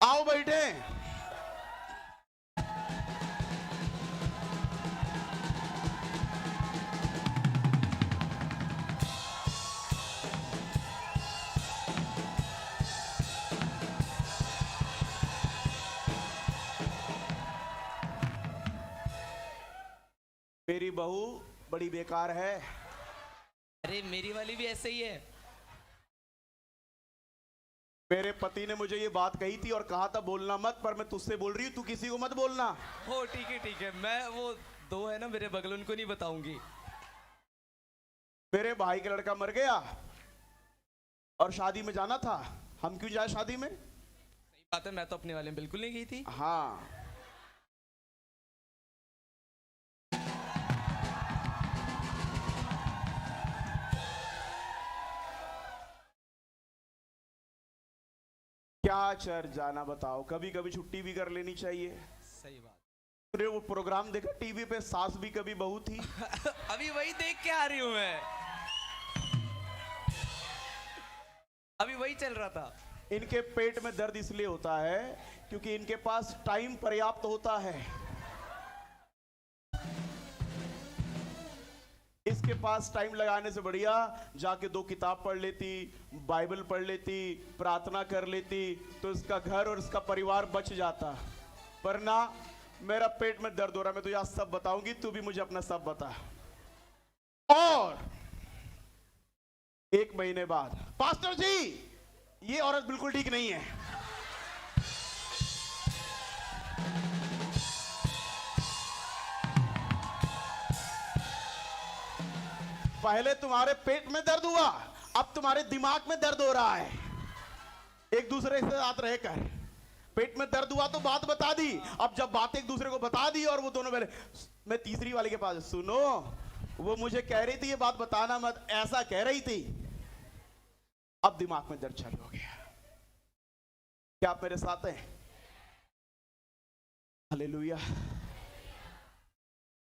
आओ बैठे। मेरी बहू बड़ी बेकार है। अरे मेरी वाली भी ऐसे ही है। मेरे पति ने मुझे ये बात कही थी और कहा था बोलना मत, पर मैं तुझसे बोल रही हूं, तू किसी को मत बोलना। हो ठीक है, मैं वो 2 है ना मेरे बगल, उनको नहीं बताऊंगी। मेरे भाई का लड़का मर गया और शादी में जाना था। हम क्यों जाए शादी में? सही बात है, मैं तो अपने वाले में बिल्कुल नहीं गई थी। हाँ, क्या चर्च जाना बताओ, कभी कभी छुट्टी भी कर लेनी चाहिए। सही बात। तूने वो प्रोग्राम देखा टीवी पे, सास भी कभी बहू थी? अभी वही देख के आ रही हूं मैं, अभी वही चल रहा था। इनके पेट में दर्द इसलिए होता है क्योंकि इनके पास टाइम पर्याप्त होता है। इसके पास टाइम लगाने से बढ़िया जाके 2 किताब पढ़ लेती, बाइबल पढ़ लेती, प्रार्थना कर लेती, तो इसका घर और इसका परिवार बच जाता। पर ना, मेरा पेट में दर्द हो रहा, मैं तुझे आज सब बताऊंगी, तू भी मुझे अपना सब बता। और 1 महीने बाद, पास्टर जी ये औरत बिल्कुल ठीक नहीं है। पहले तुम्हारे पेट में दर्द हुआ, अब तुम्हारे दिमाग में दर्द हो रहा है। एक दूसरे के साथ रहकर पेट में दर्द हुआ तो बात बता दी, अब जब बात एक दूसरे को बता दी और वो दोनों पहले, मैं तीसरी वाली के पास, सुनो वो मुझे कह रही थी ये बात बताना मत, ऐसा कह रही थी, अब दिमाग में दर्द चालू हो गया। क्या आप मेरे साथ हैं? Hallelujah.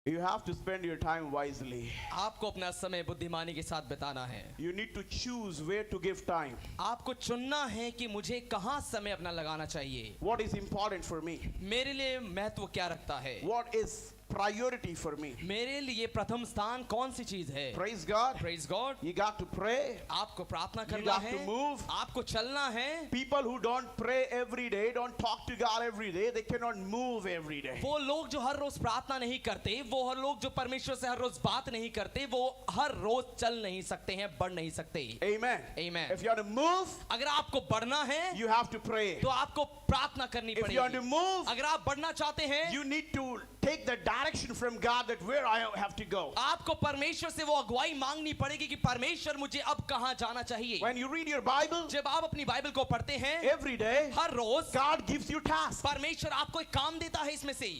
You have to spend your time wisely. आपको अपना समय बुद्धिमानी के साथ बिताना है। You need to choose where to give time. आपको चुनना है कि मुझे कहाँ समय अपना लगाना चाहिए। What is important for me? मेरे लिए महत्व क्या रखता है? What is priority for me? मेरे लिए प्रथम स्थान कौन सी चीज है? Praise God. Praise God. You got to pray. आपको प्रार्थना You करना got है, to move. आपको चलना है। People who don't pray every day, don't talk to God every day, they cannot move every day. वो लोग जो हर रोज प्रार्थना नहीं करते, वो हर लोग जो परमेश्वर से हर रोज बात नहीं करते, वो हर रोज चल नहीं सकते हैं, बढ़ नहीं सकते। Amen. Amen. If you want to move, अगर आपको बढ़ना है you have to pray. तो आपको प्रार्थना करनी If you want to पड़ेगी। move, अगर आप बढ़ना चाहते हैं, you need to take the direction from God that where I have to go. आपको परमेश्वर से वो अगुवाई मांगनी पड़ेगी कि परमेश्वर मुझे अब कहाँ जाना चाहिए। When you read your Bible, जब आप अपनी बाइबल को पढ़ते हैं, every day, her rose God gives you tasks. परमेश्वर आपको एक काम देता है इसमें से।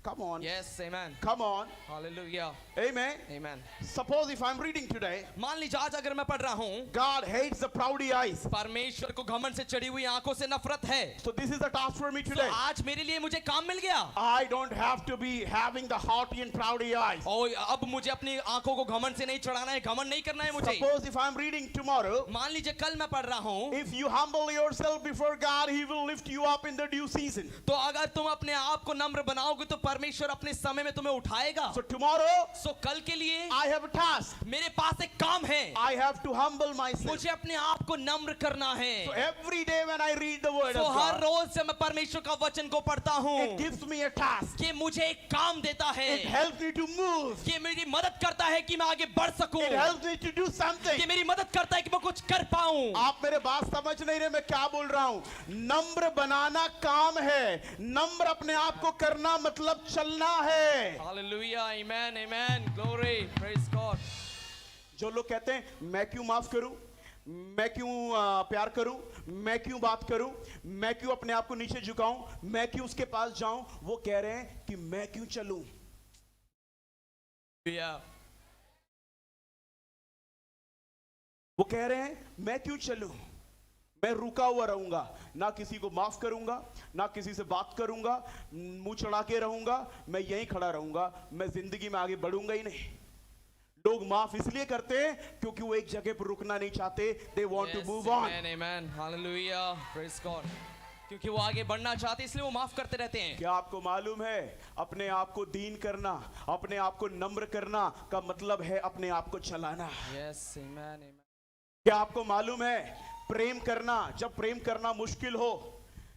Come on. Yes, amen. Come on. Hallelujah. Amen. Amen. Suppose if I'm reading today, मान लीजिए आज अगर मैं पढ़ रहा हूँ, God hates the proudy eyes. परमेश्वर को घमंड से चढ़ी हुई आंखों से नफरत है। So this is the task for me तो today. आज मेरे लिए मुझे काम मिल गया। I don't have to be having the haughty and proudy eyes. और अब मुझे अपनी आंखों को घमंड से नहीं चढ़ाना है, घमंड नहीं करना है मुझे। Suppose if I'm reading tomorrow, मान लीजिए कल मैं पढ़ रहा हूँ, if you humble yourself before God, He will lift you up in the due season. तो अगर तुम अपने आप को नम्र बनाओगे तो परमेश्वर अपने समय में तुम्हें उठाएगा। So tomorrow, कल के लिए I have a task. मेरे पास एक काम है, I have to humble myself. मुझे अपने आप को नम्र करना है। So every day when I read the word तो of हर God, रोज से मैं परमेश्वर का वचन को पढ़ता हूँ, it gives me a task. कि मुझे एक काम देता है, It helps me to move. कि मेरी मदद करता है कि मैं आगे बढ़ सकूं, It helps me to do something. कि मेरी मदद करता है कि मैं कुछ कर पाऊं। आप मेरे बात समझ नहीं रहे मैं क्या बोल रहा हूं। नम्र बनाना काम है, नम्र अपने आप को करना मतलब चलना है। Hallelujah, amen, amen, glory, praise God. जो लोग कहते हैं मैं क्यों माफ करूं, मैं क्यों प्यार करूं, मैं क्यों बात करूं, मैं क्यों अपने आप को नीचे झुकाऊं, मैं क्यों उसके पास जाऊं, वो कह रहे हैं कि मैं क्यों चलूं। Yeah. वो कह रहे हैं मैं क्यों चलूं, मैं रुका हुआ रहूंगा, ना किसी को माफ करूंगा, ना किसी से बात करूंगा, मुंह चढ़ा के रहूंगा, मैं यहीं खड़ा रहूंगा, मैं जिंदगी में आगे बढ़ूंगा ही नहीं। लोग माफ इसलिए करते हैं क्योंकि वो एक जगह पर रुकना नहीं चाहते, they want to Yes, move on. amen, amen, hallelujah, praise God. क्योंकि वो आगे बढ़ना चाहते इसलिए वो माफ करते रहते हैं। क्या आपको मालूम है अपने आप को दीन करना, अपने आप को नम्र करना का मतलब है अपने आप को चलाना। Yes, amen, amen. क्या आपको मालूम है प्रेम करना, जब प्रेम करना मुश्किल हो,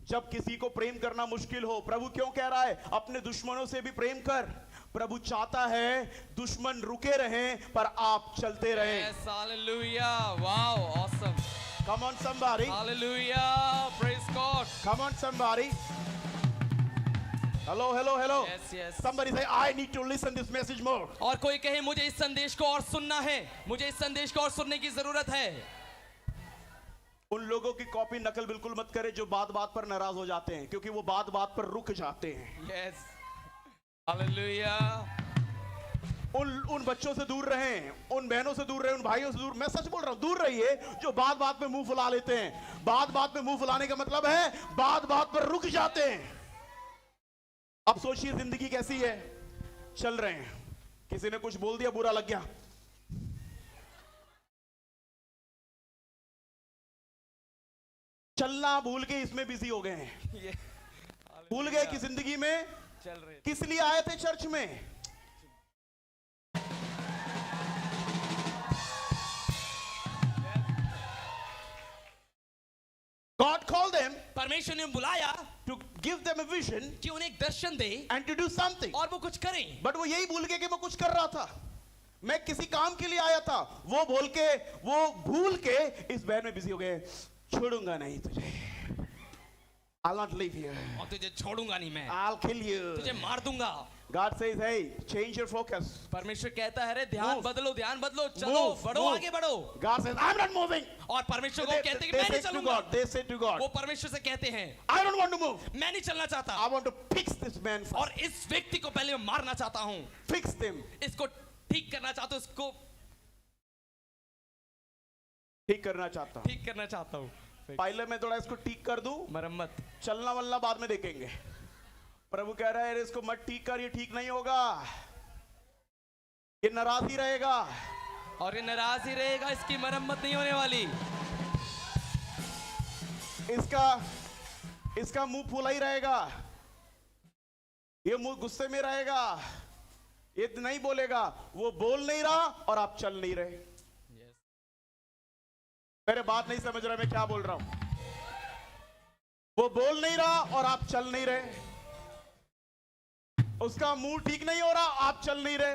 जब किसी को प्रेम करना मुश्किल हो, प्रभु क्यों कह रहा है अपने दुश्मनों से भी प्रेम कर। प्रभु चाहता है दुश्मन रुके रहें पर आप चलते रहें। Yes, hallelujah, wow, awesome. Come on somebody. Hallelujah, praise God. Come on somebody. Hello, hello, hello. Yes, yes. Somebody say I need to listen this message more. और कोई कहे मुझे इस संदेश को और सुनना है, मुझे इस संदेश को और सुनने की जरूरत है। उन लोगों की कॉपी नकल बिल्कुल मत करें जो बात बात पर नाराज हो जाते हैं, क्योंकि वो बात बात पर रुक जाते हैं। Yes. Hallelujah. उन बच्चों से दूर रहें, उन बहनों से दूर रहें, उन भाइयों से दूर, मैं सच बोल रहा हूं, दूर रहिए जो बात बात में मुंह फुला लेते हैं। बात बात में मुंह फुलाने का मतलब है बात बात पर रुक जाते हैं। अब सोचिए जिंदगी कैसी है, चल रहे हैं, किसी ने कुछ बोल दिया, बुरा लग गया, चलना भूल के इसमें बिजी हो गए हैं, भूल गए कि जिंदगी में चल रहे किस लिए आए थे चर्च में। God called them परमेश्वर ने बुलाया to give them a vision कि उन्हें एक दर्शन दे and to do something. और वो कुछ करें। बट वो यही भूल गए कि मैं कुछ कर रहा था, मैं किसी काम के लिए आया था, वो भूल के इस बहन में बिजी हो गए। छोड़ूंगा नहीं तुझे। I'll not leave you. और तुझे छोड़ूंगा नहीं मैं, I'll kill you. तुझे मार दूंगा। God says, hey, change your focus. परमेश्वर कहता है, अरे ध्यान Move. बदलो, ध्यान बदलो, चलो, Move, बढ़ो, move. आगे बढ़ो। God says, I'm not moving. और परमेश्वर को They, कहते हैं कि they मैं say नहीं to चलूंगा। God, they say to God, वो परमेश्वर से कहते हैं, I don't want to move. मैं नहीं चलना चाहता, I want to fix this man first. और इस व्यक्ति को पहले मैं मारना चाहता हूँ, Fix them. इसको ठीक करना चाहता हूँ, इसको ठीक करना चाहता हूँ। ठीक करना चाहता हूँ। पहले मैं थोड़ा इसको ठीक कर दूं, मरम्मत। चलना वलना बाद में देखेंगे। प्रभु कह रहा है, अरे इसको मत ठीक कर, ये ठीक नहीं होगा, ये नाराज ही रहेगा। और ये नाराज ही रहेगा, इसकी मरम्मत नहीं होने वाली। इसका मुंह फूला ही रहेगा, ये मुंह गुस्से में रहेगा, ये नहीं बोलेगा। वो बोल नहीं रहा और आप चल नहीं रहे। मेरे बात नहीं समझ रहा मैं क्या बोल रहा हूं। वो बोल नहीं रहा और आप चल नहीं रहे, उसका मुंह ठीक नहीं हो रहा, आप चल नहीं रहे।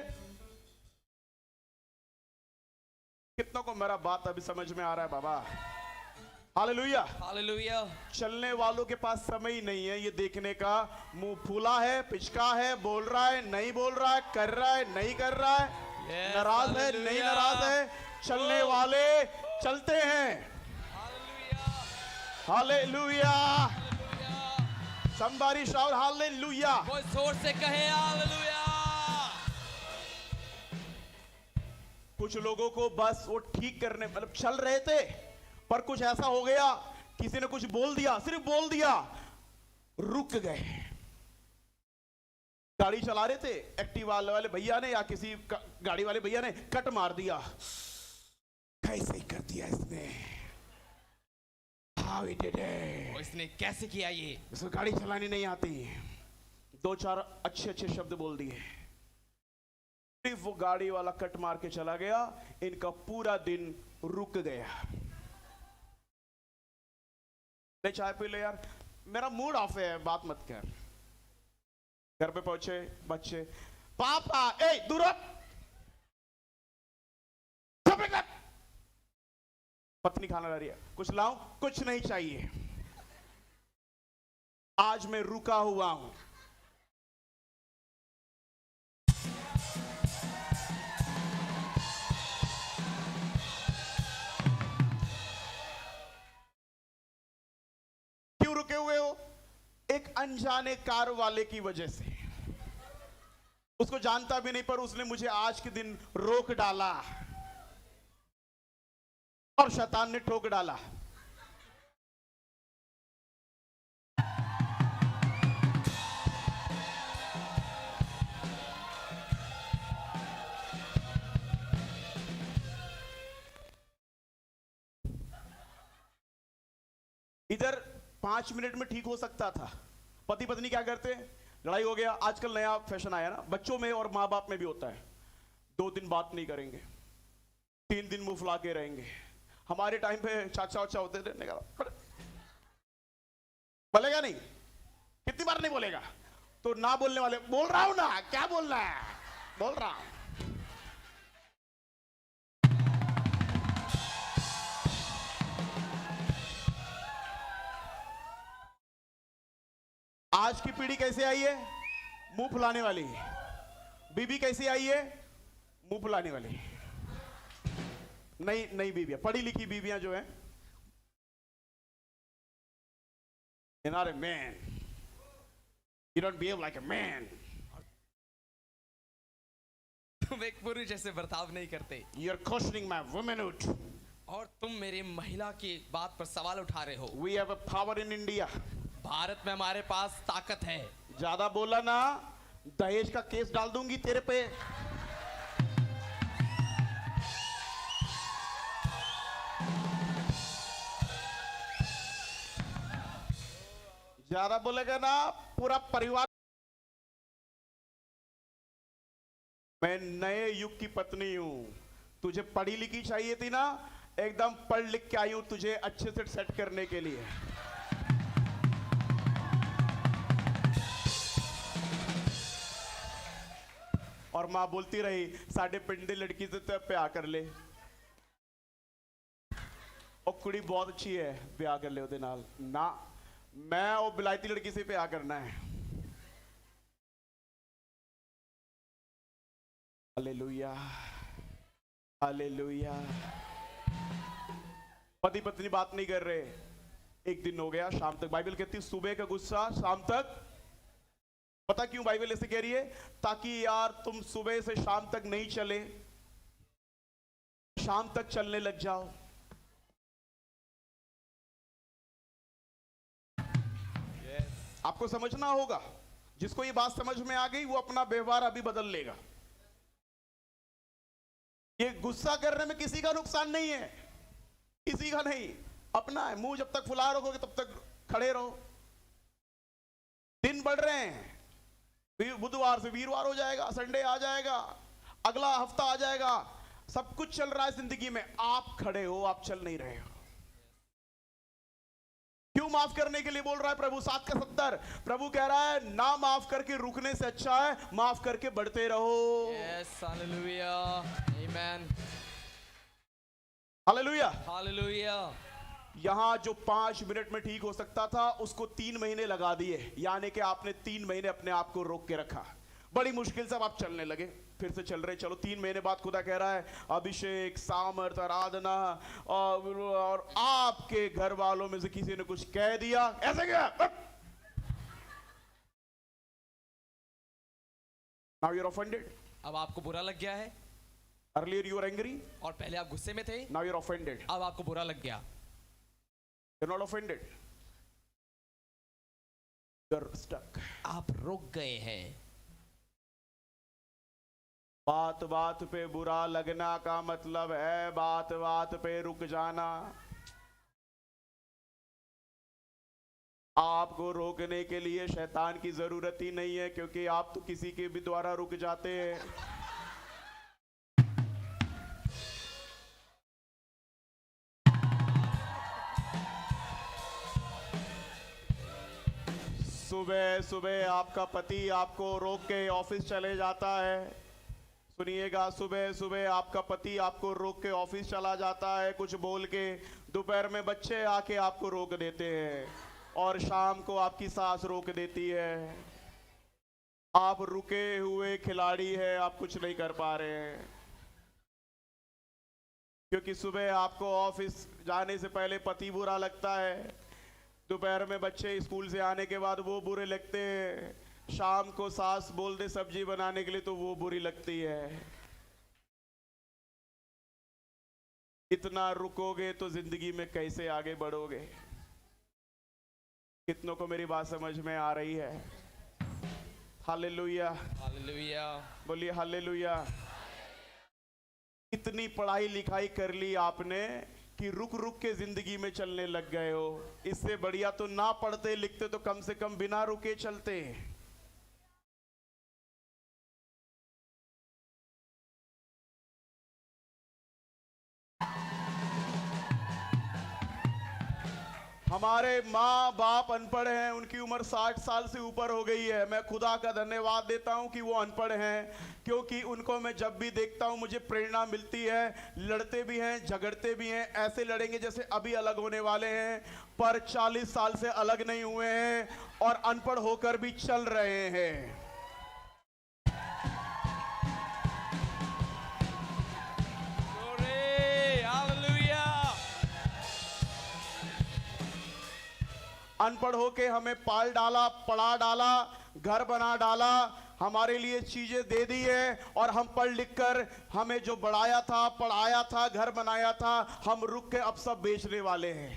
कितनों को मेरा बात अभी समझ में आ रहा है बाबा? Hallelujah, hallelujah. चलने वालों के पास समय ही नहीं है ये देखने का, मुंह फूला है, पिचका है, बोल रहा है, नहीं बोल रहा है, कर रहा है, नहीं कर रहा है, Yes, नाराज है, hallelujah. नहीं नाराज है। चलने वाले चलते हैं। Hallelujah, somebody shout hallelujah. कोई जोर से कहे हालेलुया। कुछ लोगों को बस वो ठीक करने, मतलब चल रहे थे पर कुछ ऐसा हो गया, किसी ने कुछ बोल दिया, सिर्फ बोल दिया, रुक गए। गाड़ी चला रहे थे, एक्टिवा वाले भैया ने या किसी गाड़ी वाले भैया ने कट मार दिया। कैसे कर दिया इसने? How he did it? इसने कैसे किया ये? इसको गाड़ी चलानी नहीं आती, दो चार अच्छे अच्छे शब्द बोल दिए, सिर्फ वो गाड़ी वाला कट मार के चला गया, इनका पूरा दिन रुक गया। ले चाय पी ले यार, मेरा मूड ऑफ है, बात मत कर। घर पे पहुंचे बच्चे, पापा ए दूर हट। पत्नी खाना ला रही है, कुछ लाऊं? कुछ नहीं चाहिए, आज मैं रुका हुआ हूं। क्यों रुके हुए हो? एक अनजाने कार वाले की वजह से, उसको जानता भी नहीं पर उसने मुझे आज के दिन रोक डाला और शैतान ने ठोक डाला। इधर 5 मिनट में ठीक हो सकता था। पति पत्नी क्या करते हैं, लड़ाई हो गया, आजकल नया फैशन आया ना, बच्चों में और माँ बाप में भी होता है, 2 दिन बात नहीं करेंगे, 3 दिन मुंह फुला के रहेंगे। हमारे टाइम पे चाचा वाचा होते थे, बोलेगा नहीं, कितनी बार नहीं बोलेगा, तो ना बोलने वाले, बोल रहा हूं ना, क्या बोलना है, बोल रहा हूं। आज की पीढ़ी कैसे आई है? मुंह फुलाने वाली। बीबी कैसी आई है? मुंह फुलाने वाली। नई बीबियां, पढ़ी लिखी बीबियां जो हैं, you're not a man, you don't behave like a man, तुम एक पुरुष जैसे बर्ताव नहीं करते, you're questioning my womanhood, और तुम मेरी महिला की बात पर सवाल उठा रहे हो। we have a power in India। Bharat में हमारे पास ताकत है। ज्यादा बोला ना, दहेज का केस डाल दूंगी तेरे पे। ज्यादा बोलेगा ना, पूरा परिवार। मैं नए युग की पत्नी हूं, तुझे पढ़ी लिखी चाहिए थी ना, एकदम पढ़ लिख के आई हूं तुझे अच्छे से सेट करने के लिए। और मां बोलती रही, साढ़े पिंडे लड़की से तो प्यार कर ले। और कुड़ी बहुत अच्छी है, ब्याह कर ले ਉਹਦੇ ਨਾਲ ना। मैं वो बिलायती लड़की से ब्याह करना है। Hallelujah, hallelujah. पति पत्नी बात नहीं कर रहे, एक दिन हो गया, शाम तक। बाइबल कहती है सुबह का गुस्सा शाम तक। पता क्यों बाइबल ऐसे कह रही है? ताकि यार तुम सुबह से शाम तक नहीं चले, शाम तक चलने लग जाओ। आपको समझना होगा। जिसको ये बात समझ में आ गई वो अपना व्यवहार अभी बदल लेगा। ये गुस्सा करने में किसी का नुकसान नहीं है, किसी का नहीं, अपना है। मुंह जब तक फुला रखोगे तब तक खड़े रहो। दिन बढ़ रहे हैं, बुधवार से वीरवार हो जाएगा, संडे आ जाएगा, अगला हफ्ता आ जाएगा, सब कुछ चल रहा है जिंदगी में। आप खड़े हो, आप चल नहीं रहे हो। क्यों? माफ करने के लिए बोल रहा है प्रभु। 7 का 70 प्रभु कह रहा है ना माफ करके रुकने से अच्छा है माफ करके बढ़ते रहो। Yes, hallelujah, amen, hallelujah, hallelujah. यहां जो 5 मिनट में ठीक हो सकता था उसको 3 महीने लगा दिए। यानी कि आपने 3 महीने अपने आप को रोक के रखा। बड़ी मुश्किल से अब आप चलने लगे, फिर से चल रहे। चलो 3 महीने बाद खुदा कह रहा है अभिषेक, सामर्थ, आराधना, और आपके घर वालों में से किसी ने कुछ कह दिया, ऐसे क्या? Now you're offended. अब आपको बुरा लग गया है। Earlier you were angry. और पहले आप गुस्से में थे, Now you're offended. अब आपको बुरा लग गया। You're not offended. You're stuck. आप रुक गए हैं। बात बात पे बुरा लगना का मतलब है बात बात पे रुक जाना। आपको रोकने के लिए शैतान की जरूरत ही नहीं है, क्योंकि आप तो किसी के भी द्वारा रुक जाते हैं। सुबह सुबह आपका पति आपको रोक के ऑफिस चले जाता है। सुनिएगा, सुबह सुबह आपका पति आपको रोक के ऑफिस चला जाता है कुछ बोल के। दोपहर में बच्चे आके आपको रोक देते हैं, और शाम को आपकी सास रोक देती है। आप रुके हुए खिलाड़ी हैं, आप कुछ नहीं कर पा रहे हैं, क्योंकि सुबह आपको ऑफिस जाने से पहले पति बुरा लगता है, दोपहर में बच्चे स्कूल से आने के बाद वो बुरे लगते हैं, शाम को सास बोल दे सब्जी बनाने के लिए तो वो बुरी लगती है। इतना रुकोगे तो जिंदगी में कैसे आगे बढ़ोगे? कितनों को मेरी बात समझ में आ रही है? हालेलुया, हालेलुया, बोलिए हालेलुया। इतनी पढ़ाई लिखाई कर ली आपने कि रुक रुक के जिंदगी में चलने लग गए हो। इससे बढ़िया तो ना पढ़ते लिखते तो कम से कम बिना रुके चलते। हमारे माँ बाप अनपढ़ हैं, उनकी उम्र 60 साल से ऊपर हो गई है। मैं खुदा का धन्यवाद देता हूँ कि वो अनपढ़ हैं, क्योंकि उनको मैं जब भी देखता हूँ मुझे प्रेरणा मिलती है। लड़ते भी हैं, झगड़ते भी हैं, ऐसे लड़ेंगे जैसे अभी अलग होने वाले हैं, पर 40 साल से अलग नहीं हुए हैं और अनपढ़ होकर भी चल रहे हैं। अनपढ़ होके हमें पाल डाला, पढ़ा डाला, घर बना डाला, हमारे लिए चीजें दे दी है, और हम पढ़ लिख कर हमें जो बढ़ाया था, पढ़ाया था, घर बनाया था, हम रुक के अब सब बेचने वाले हैं।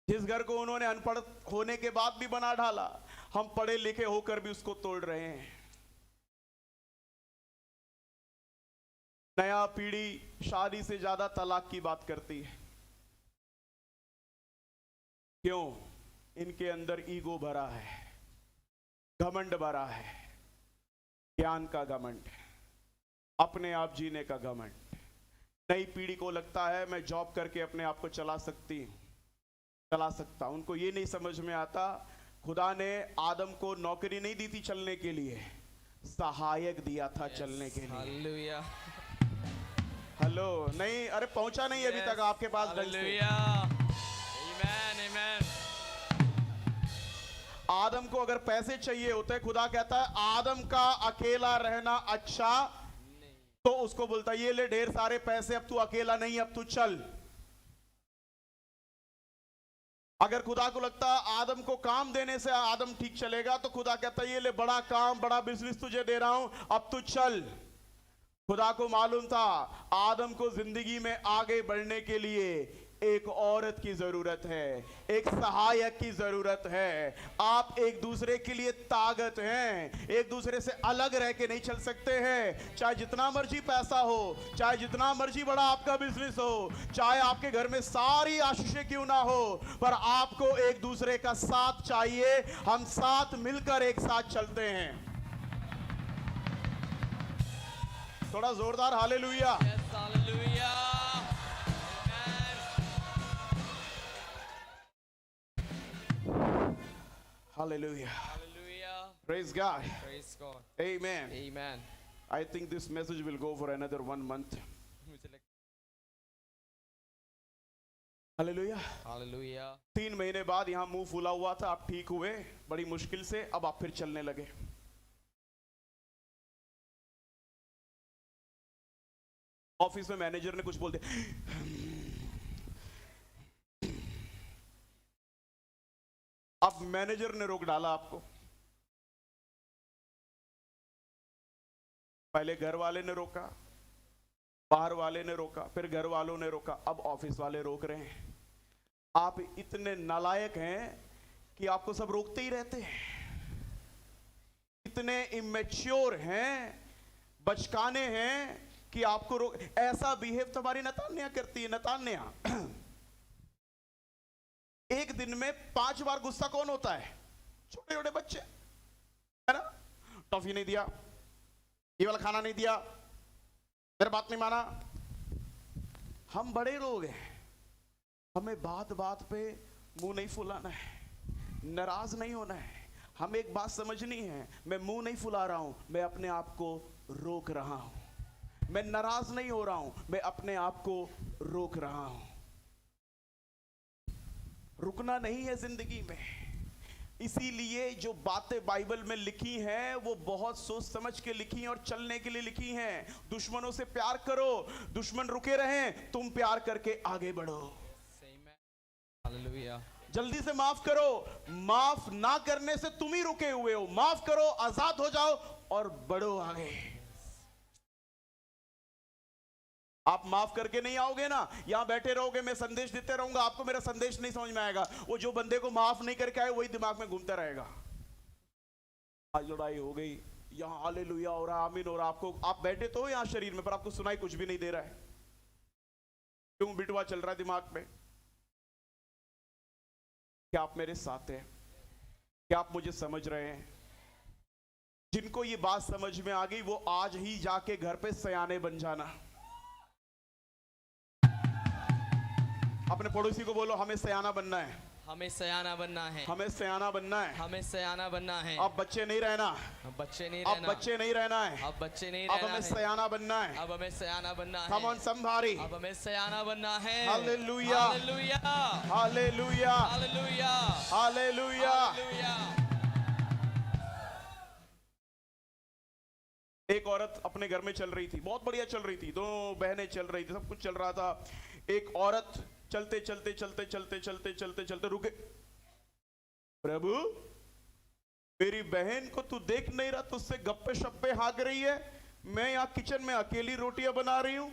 जिस घर को उन्होंने अनपढ़ होने के बाद भी बना डाला, हम पढ़े लिखे होकर भी उसको तोड़ रहे हैं। नया पीढ़ी शादी से ज्यादा तलाक की बात करती है। क्यों? इनके अंदर ईगो भरा है, घमंड भरा है, ज्ञान का घमंड, अपने आप जीने का घमंड। नई पीढ़ी को लगता है मैं जॉब करके अपने आप को चला सकती हूं, चला सकता। उनको ये नहीं समझ में आता खुदा ने आदम को नौकरी नहीं दी थी चलने के लिए, सहायक दिया था चलने के लिए। हालेलुया। हेलो, नहीं, अरे पहुंचा नहीं अभी तक आपके पास ढंग से। Hallelujah. Amen, amen. आदम को अगर पैसे चाहिए होते, खुदा कहता है आदम का अकेला रहना अच्छा, तो उसको बोलता ये ले ढेर सारे पैसे, अब तू अकेला नहीं, अब तू चल। अगर खुदा को लगता आदम को काम देने से आदम ठीक चलेगा, तो खुदा कहता ये ले बड़ा काम, बड़ा बिजनेस तुझे दे रहा हूं, अब तू चल। खुदा को मालूम था आदम को जिंदगी में आगे बढ़ने के लिए एक औरत की जरूरत है, एक सहायक की जरूरत है। आप एक दूसरे के लिए ताकत हैं, एक दूसरे से अलग रह के नहीं चल सकते हैं। चाहे जितना मर्जी पैसा हो, चाहे जितना मर्जी बड़ा आपका बिजनेस हो, चाहे आपके घर में सारी आशीषें क्यों ना हो, पर आपको एक दूसरे का साथ चाहिए। हम साथ मिलकर एक साथ चलते हैं। थोड़ा जोरदार hallelujah. Yes, hallelujah. Amen. Hallelujah. Hallelujah. Praise God. Praise God. Amen. Amen. I think this message will go for another 1 month. मुझे लगता Hallelujah. Hallelujah. 3 महीने बाद यहाँ मुंह फूला हुआ था, आप ठीक हुए बड़ी मुश्किल से, अब आप फिर चलने लगे। ऑफिस में मैनेजर ने कुछ बोल दिया, अब मैनेजर ने रोक डाला आपको। पहले घर वाले ने रोका, बाहर वाले ने रोका, फिर घर वालों ने रोका, अब ऑफिस वाले रोक रहे हैं। आप इतने नालायक हैं कि आपको सब रोकते ही रहते हैं। इतने इमेच्योर हैं, बचकाने हैं कि आपको रोक। ऐसा बिहेव तुम्हारी नतान्या करती है। नतान्या एक दिन में 5 बार गुस्सा कौन होता है? छोटे छोटे बच्चे, है ना? टॉफी नहीं दिया, ये वाला खाना नहीं दिया, मेरा बात नहीं माना। हम बड़े लोग हैं, हमें बात बात पे मुंह नहीं फुलाना है, नाराज नहीं होना है। हम एक बात समझनी है, मैं मुंह नहीं फुला रहा हूं, मैं अपने आप को रोक रहा हूं। मैं नाराज नहीं हो रहा हूं, मैं अपने आप को रोक रहा हूं। रुकना नहीं है जिंदगी में। इसीलिए जो बातें बाइबल में लिखी हैं वो बहुत सोच समझ के लिखी हैं और चलने के लिए लिखी हैं। दुश्मनों से प्यार करो, दुश्मन रुके रहें, तुम प्यार करके आगे बढ़ो। Hallelujah. जल्दी से माफ करो, माफ ना करने से तुम ही रुके हुए हो। माफ करो, आजाद हो जाओ और बढ़ो आगे। आप माफ करके नहीं आओगे ना, यहां बैठे रहोगे, मैं संदेश देते रहूंगा, आपको मेरा संदेश नहीं समझ में आएगा। वो जो बंदे को माफ नहीं करके आए वही दिमाग में घूमता रहेगा। आज लड़ाई हो गई, यहां हालेलुया हो रहा, आमीन हो रहा, आपको, आप बैठे तो यहां शरीर में, पर आपको सुनाई कुछ भी नहीं दे रहा है। क्यों? बिटवा चल रहा है दिमाग में। क्या आप मेरे साथ हैं? क्या आप मुझे समझ रहे हैं? जिनको ये बात समझ में आ गई वो आज ही जाके घर पे सयाने बन जाना। अपने पड़ोसी को बोलो, हमें सयाना बनना है। हमें सयाना बनना है। हमें सयाना बनना है। हमें सयाना बनना है। अब बच्चे नहीं रहना। अब बच्चे नहीं अब रहना। बच्चे नहीं रहना है। अब बच्चे नहीं अब रहना हमें है। सयाना बनना है। अब हमें सयाना बनना है। कम ऑन समभारी। अब हमें सयाना बनना है। Hallelujah. Hallelujah. Hallelujah. Hallelujah. Hallelujah. Hallelujah. एक औरत अपने घर में चल रही थी, बहुत बढ़िया चल रही थी, दोनों बहनें चल रही थी, सब कुछ चल रहा था। एक औरत चलते चलते चलते चलते चलते चलते चलते रुके। प्रभु, मेरी बहन को तू देख नहीं रहा? तुझसे गप्पे शप्पे हाँक रही है, मैं यहां किचन में अकेली रोटियां बना रही हूं।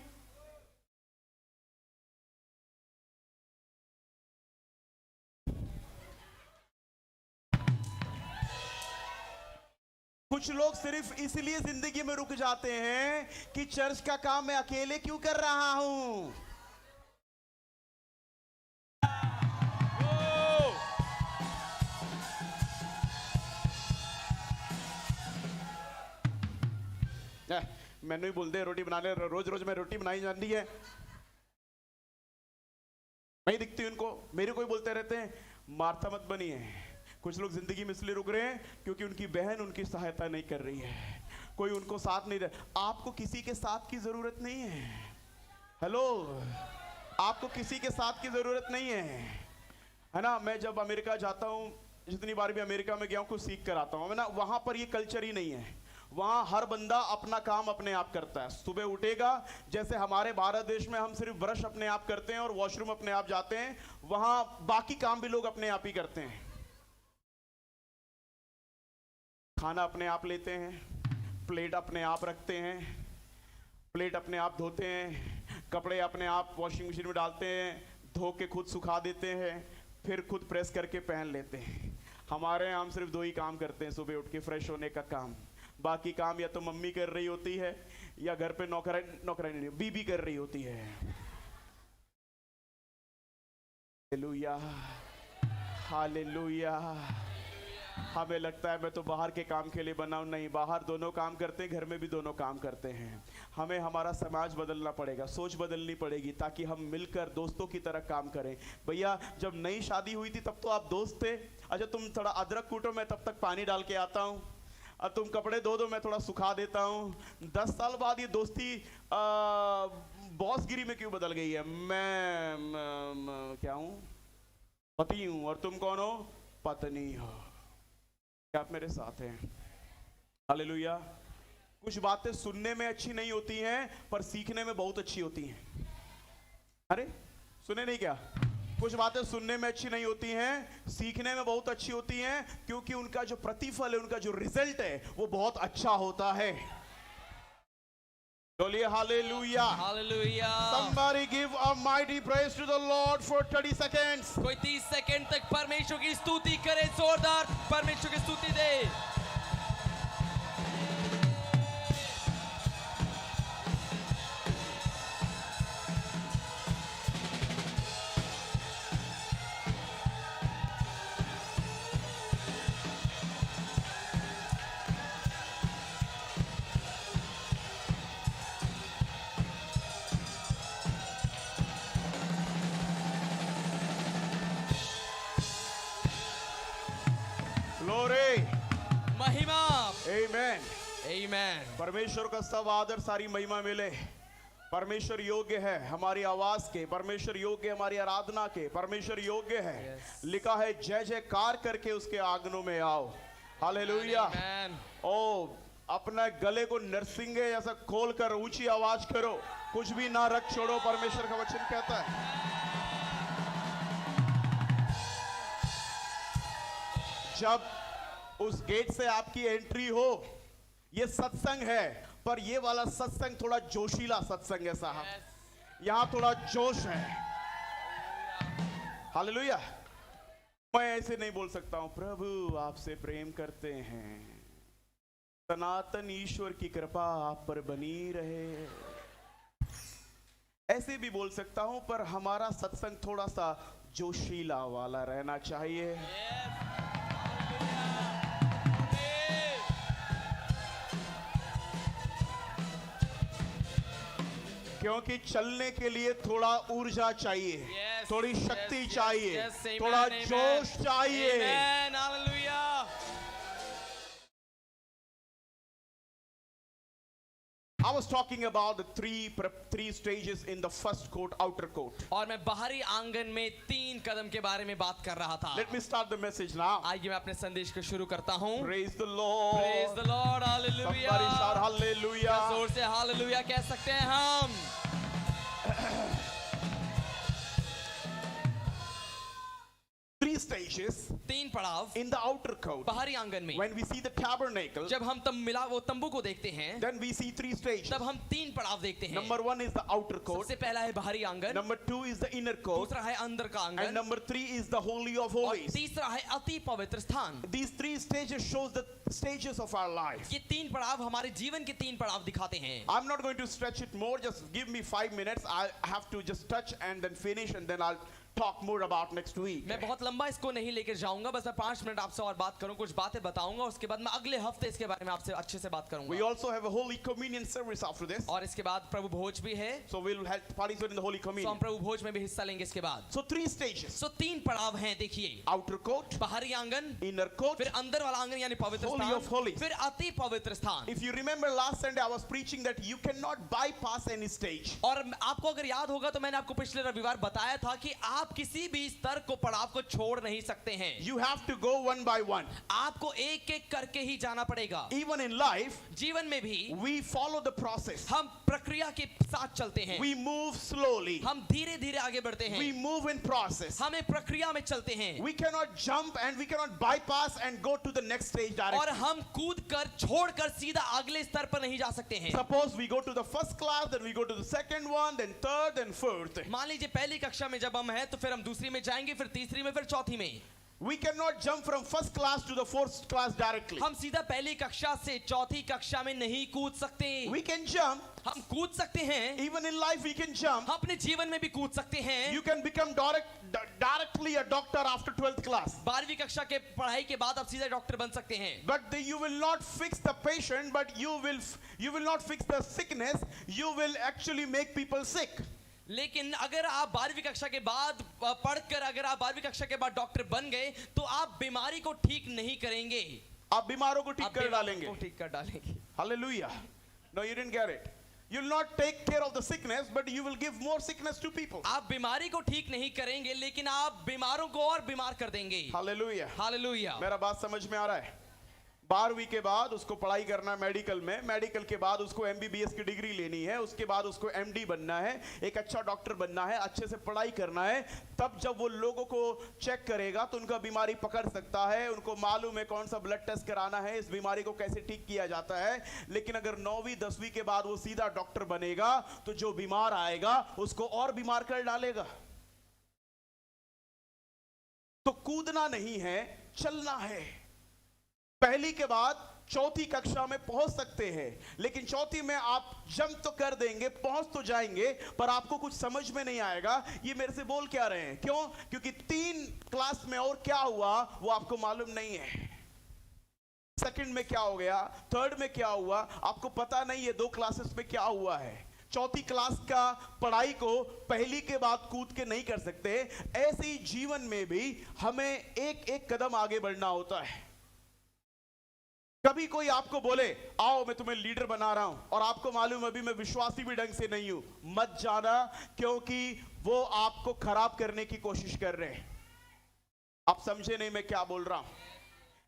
कुछ लोग सिर्फ इसलिए जिंदगी में रुक जाते हैं कि चर्च का काम मैं अकेले क्यों कर रहा हूं। मैंने ही बोलते रोटी बनाने, रोज रोज मैं रोटी बनाई जाती है, नहीं दिखती उनको, मेरे को ही बोलते रहते हैं मार्था मत बनिए। कुछ लोग जिंदगी में इसलिए रुक रहे हैं क्योंकि उनकी बहन उनकी सहायता नहीं कर रही है, कोई उनको साथ नहीं दे। आपको किसी के साथ की जरूरत नहीं है। हेलो, आपको किसी के साथ की जरूरत नहीं है ना। मैं जब अमेरिका जाता हूँ, जितनी बार भी अमेरिका में गया हूँ, कुछ सीख कर आता हूँ मैं ना, वहां पर ये कल्चर ही नहीं है। वहां हर बंदा अपना काम अपने आप करता है। सुबह उठेगा, जैसे हमारे भारत देश में हम सिर्फ ब्रश अपने आप करते हैं और वॉशरूम अपने आप जाते हैं, वहां बाकी काम भी लोग अपने आप ही करते हैं। खाना अपने आप लेते हैं, प्लेट अपने आप रखते हैं, प्लेट अपने आप धोते हैं, कपड़े अपने आप वॉशिंग मशीन में डालते हैं, धो के खुद सुखा देते हैं, फिर खुद प्रेस करके पहन लेते हैं। हमारे यहाँ हम सिर्फ 2 ही काम करते हैं, सुबह उठ के फ्रेश होने का काम। बाकी काम या तो मम्मी कर रही होती है या घर पे नौकरानी बीबी कर रही होती है। Hallelujah, hallelujah. हमें लगता है मैं तो बाहर के काम के लिए बना हूं। नहीं, बाहर दोनों काम करते हैं, घर में भी दोनों काम करते हैं। हमें हमारा समाज बदलना पड़ेगा, सोच बदलनी पड़ेगी, ताकि हम मिलकर दोस्तों की तरह काम करें। भैया, जब नई शादी हुई थी तब तो आप दोस्त थे। अच्छा, तुम थोड़ा अदरक कूटो, मैं तब तक पानी डाल के आता हूँ। अब तुम कपड़े धो दो, मैं थोड़ा सुखा देता हूँ। 10 साल बाद ये दोस्ती बॉसगिरी में क्यों बदल गई है? मैं क्या हूँ? पति हूँ और तुम कौन हो? पत्नी हो। क्या आप मेरे साथ हैं? हालेलुया। कुछ बातें सुनने में अच्छी नहीं होती हैं, पर सीखने में बहुत अच्छी होती हैं। अरे सुने नहीं क्या? कुछ बातें सुनने में अच्छी नहीं होती हैं, सीखने में बहुत अच्छी होती हैं, क्योंकि उनका जो प्रतिफल है, उनका जो रिजल्ट है, वो बहुत अच्छा होता है। बोलिए hallelujah, hallelujah. Somebody give a mighty praise to the Lord for 30 seconds. कोई 30 सेकंड तक परमेश्वर की स्तुति करे, जोरदार परमेश्वर की स्तुति दे। Glory. महिमा। Amen. आमीन। परमेश्वर का सब आदर सारी महिमा मिले। परमेश्वर योग्य है हमारी आवाज के, परमेश्वर योग्य है हमारी आराधना के, परमेश्वर योग्य है। लिखा है जय जयकार करके उसके आंगनों में आओ। हालेलुया। आमीन। ओ, अपना गले को नरसिंगे जैसा खोल कर ऊंची आवाज करो, कुछ भी ना रख छोड़ो, परमेश्वर का वचन कहता है। जब उस गेट से आपकी एंट्री हो, ये सत्संग है, पर ये वाला सत्संग थोड़ा जोशीला सत्संग है साहब। यहां थोड़ा जोश है। हालेलुया। मैं ऐसे नहीं बोल सकता हूं, प्रभु आपसे प्रेम करते हैं, सनातन ईश्वर की कृपा आप पर बनी रहे। ऐसे भी बोल सकता हूं, पर हमारा सत्संग थोड़ा सा जोशीला वाला रहना चाहिए। क्योंकि चलने के लिए थोड़ा ऊर्जा चाहिए, थोड़ी शक्ति चाहिए, थोड़ा जोश चाहिए। आमीन। Hallelujah. I was talking about the three stages in the first court, outer court. और मैं बाहरी आंगन में 3 कदम के बारे में बात कर रहा था। Let me start the message now. आइए मैं अपने संदेश को शुरू करता हूँ। Praise the Lord. Praise the Lord. Hallelujah. Somebody shout hallelujah. जोर से हालेलुया कह सकते हैं हम। 3 stages 3 पड़ाव in the outer court. बाहरी आंगन में। When we see the tabernacle, जब हम वो तंबू को देखते हैं, then we see 3 stages. तब हम 3 पड़ाव देखते हैं। Number 1 is the outer court. सबसे पहला है बाहरी आंगन, Number 2 is the inner court. दूसरा है अंदर का And आंगन, number 3 is the holy of और holies. तीसरा है अति पवित्र स्थान। These 3 stages shows the stages of our life. ये 3 पड़ाव हमारे जीवन के 3 पड़ाव दिखाते हैं। I'm not going to stretch it more. Just give me 5 minutes. I have to just touch and then finish, and then I'll talk more about next week. मैं बहुत लंबा इसको नहीं लेकर जाऊंगा, बस मैं 5 मिनट आपसे और बात करूं, कुछ बातें बताऊंगा, उसके बाद मैं अगले हफ्ते इसके बारे में आपसे अच्छे से बात We करूंगा। also have a Holy Communion service after this. और इसके बाद प्रभु भोज भी है, So we'll have participate in the Holy तो हम Communion. प्रभु भोज में भी हिस्सा लेंगे इसके बाद। So 3 stages. सो 3 पड़ाव हैं, देखिए, Outer court, बाहरी आंगन, inner court. फिर अंदर वाला आंगन यानी पवित्र Holy of स्थान, holies. फिर अति पवित्र स्थान। If you remember last Sunday I was preaching that you cannot bypass any stage. और आपको अगर याद होगा तो मैंने आपको पिछले रविवार बताया था कि आप किसी भी स्तर को, पड़ाव को छोड़ नहीं सकते हैं। You have to go one by one. आपको एक एक करके ही जाना पड़ेगा। Even in life, जीवन में भी we follow the process. हम प्रक्रिया के साथ चलते हैं, We move slowly. हम धीरे धीरे आगे बढ़ते We हैं, move in process. हम एक प्रक्रिया में चलते हैं, We cannot jump and we cannot bypass and go to the next stage और directly. हम कूद कर छोड़ कर सीधा अगले स्तर पर नहीं जा सकते हैं। Suppose we go to the first class, then we go to the second one, then third, then fourth. मान लीजिए पहली कक्षा में जब हम हैं तो फिर हम दूसरी में जाएंगे, फिर तीसरी में, फिर चौथी में। We cannot jump from first class to the fourth class directly. हम सीधा पहली कक्षा से चौथी कक्षा में नहीं कूद सकते। We can jump. हम कूद सकते हैं, Even in life we can jump. हम अपने जीवन में भी कूद सकते हैं। You can become directly a doctor after 12th class. 12वीं कक्षा के पढ़ाई के बाद आप सीधे डॉक्टर बन सकते हैं। But you will not fix the patient, but you will not fix the sickness. You will actually make people sick. लेकिन अगर आप 12वीं कक्षा के बाद पढ़कर, अगर आप 12वीं कक्षा के बाद डॉक्टर बन गए तो आप बीमारी को ठीक नहीं करेंगे, आप बीमारों को ठीक आप कर बीमारी डालेंगे. को ठीक कर डालेंगे। Hallelujah. No, you didn't get it. You will not take care of the sickness, but you will give more sickness to people. आप बीमारी को ठीक नहीं करेंगे, लेकिन आप बीमारों को और बीमार कर देंगे। Hallelujah. हालेलुया। मेरा बात समझ में आ रहा है? 12वीं के बाद उसको पढ़ाई करना है मेडिकल में, मेडिकल के बाद उसको MBBS की डिग्री लेनी है, उसके बाद उसको MD बनना है, एक अच्छा डॉक्टर बनना है, अच्छे से पढ़ाई करना है। तब जब वो लोगों को चेक करेगा तो उनका बीमारी पकड़ सकता है, उनको मालूम है कौन सा ब्लड टेस्ट कराना है, इस बीमारी को कैसे ठीक किया जाता है। लेकिन अगर 9वीं 10वीं के बाद वो सीधा डॉक्टर बनेगा तो जो बीमार आएगा उसको और बीमार कर डालेगा। तो कूदना नहीं है, चलना है। पहली के बाद चौथी कक्षा में पहुंच सकते हैं, लेकिन चौथी में आप जंप तो कर देंगे, पहुंच तो जाएंगे, पर आपको कुछ समझ में नहीं आएगा ये मेरे से बोल क्या रहे हैं। क्यों? क्योंकि 3 क्लास में और क्या हुआ वो आपको मालूम नहीं है। सेकंड में क्या हो गया, थर्ड में क्या हुआ आपको पता नहीं है, 2 क्लासेस में क्या हुआ है। चौथी क्लास का पढ़ाई को पहली के बाद कूद के नहीं कर सकते। ऐसे ही जीवन में भी हमें एक एक कदम आगे बढ़ना होता है। कभी कोई आपको बोले आओ मैं तुम्हें लीडर बना रहा हूं, और आपको मालूम अभी मैं विश्वासी भी ढंग से नहीं हूं, मत जाना, क्योंकि वो आपको खराब करने की कोशिश कर रहे हैं। आप समझे नहीं मैं क्या बोल रहा हूं?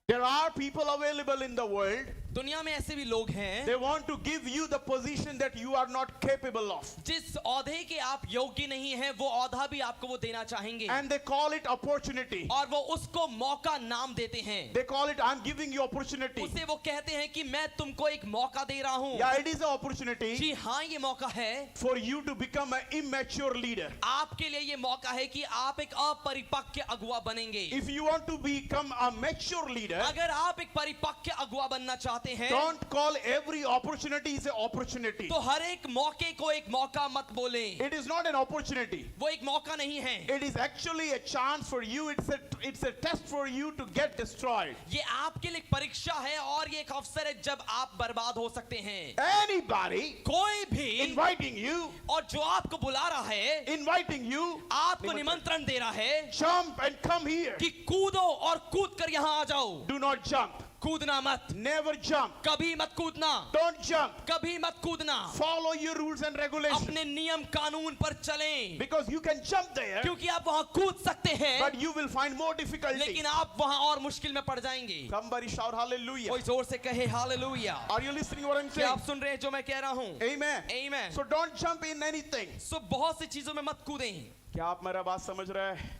There are people available in the world. दुनिया में ऐसे भी लोग हैं, They want to give you the position that you are not capable of. जिस औहदे के आप योग्य नहीं हैं वो औहदा भी आपको वो देना चाहेंगे, And they call it opportunity. और वो उसको मौका नाम देते हैं। They call it I'm giving you opportunity. उसे वो कहते हैं कि मैं तुमको एक मौका दे रहा हूं। Yeah, it is an opportunity जी हाँ, ये मौका है for you to become an immature leader. आपके लिए। ये मौका है कि आप एक अपरिपक्व अगुआ बनेंगे। If you want to become a mature leader, अगर आप एक परिपक्व अगुआ बनना चाहते हैं don't call every opportunity is an opportunity. तो हर एक मौके को एक मौका मत बोलें। It is not an opportunity. वो एक मौका नहीं है, It is actually a chance for you. It's a test for you to get destroyed. ये आपके लिए एक परीक्षा है और ये एक अवसर है जब आप बर्बाद हो सकते हैं। Anybody कोई भी inviting you, और जो आपको बुला रहा है, inviting you, आपको निमंत्रण दे रहा है jump and come here. कि कूदो और कूद कर यहाँ आ जाओ। Do not jump. कूदना मत, Never jump. कभी मत कूदना, Don't jump. कभी मत कूदना। Follow your rules and regulations. अपने नियम कानून पर चलें, Because you can jump there, क्योंकि आप वहां कूद सकते हैं, but you will find more difficulty. लेकिन आप वहां और मुश्किल में पड़ जाएंगे। Somebody shout hallelujah. कोई जोर से कहे hallelujah. Are you listening what I'm क्या saying? आप सुन रहे हैं जो मैं कह रहा हूं? Amen. Amen. So don't jump in anything. सो बहुत सी चीजों में मत कूदें। क्या आप मेरा बात समझ रहे हैं?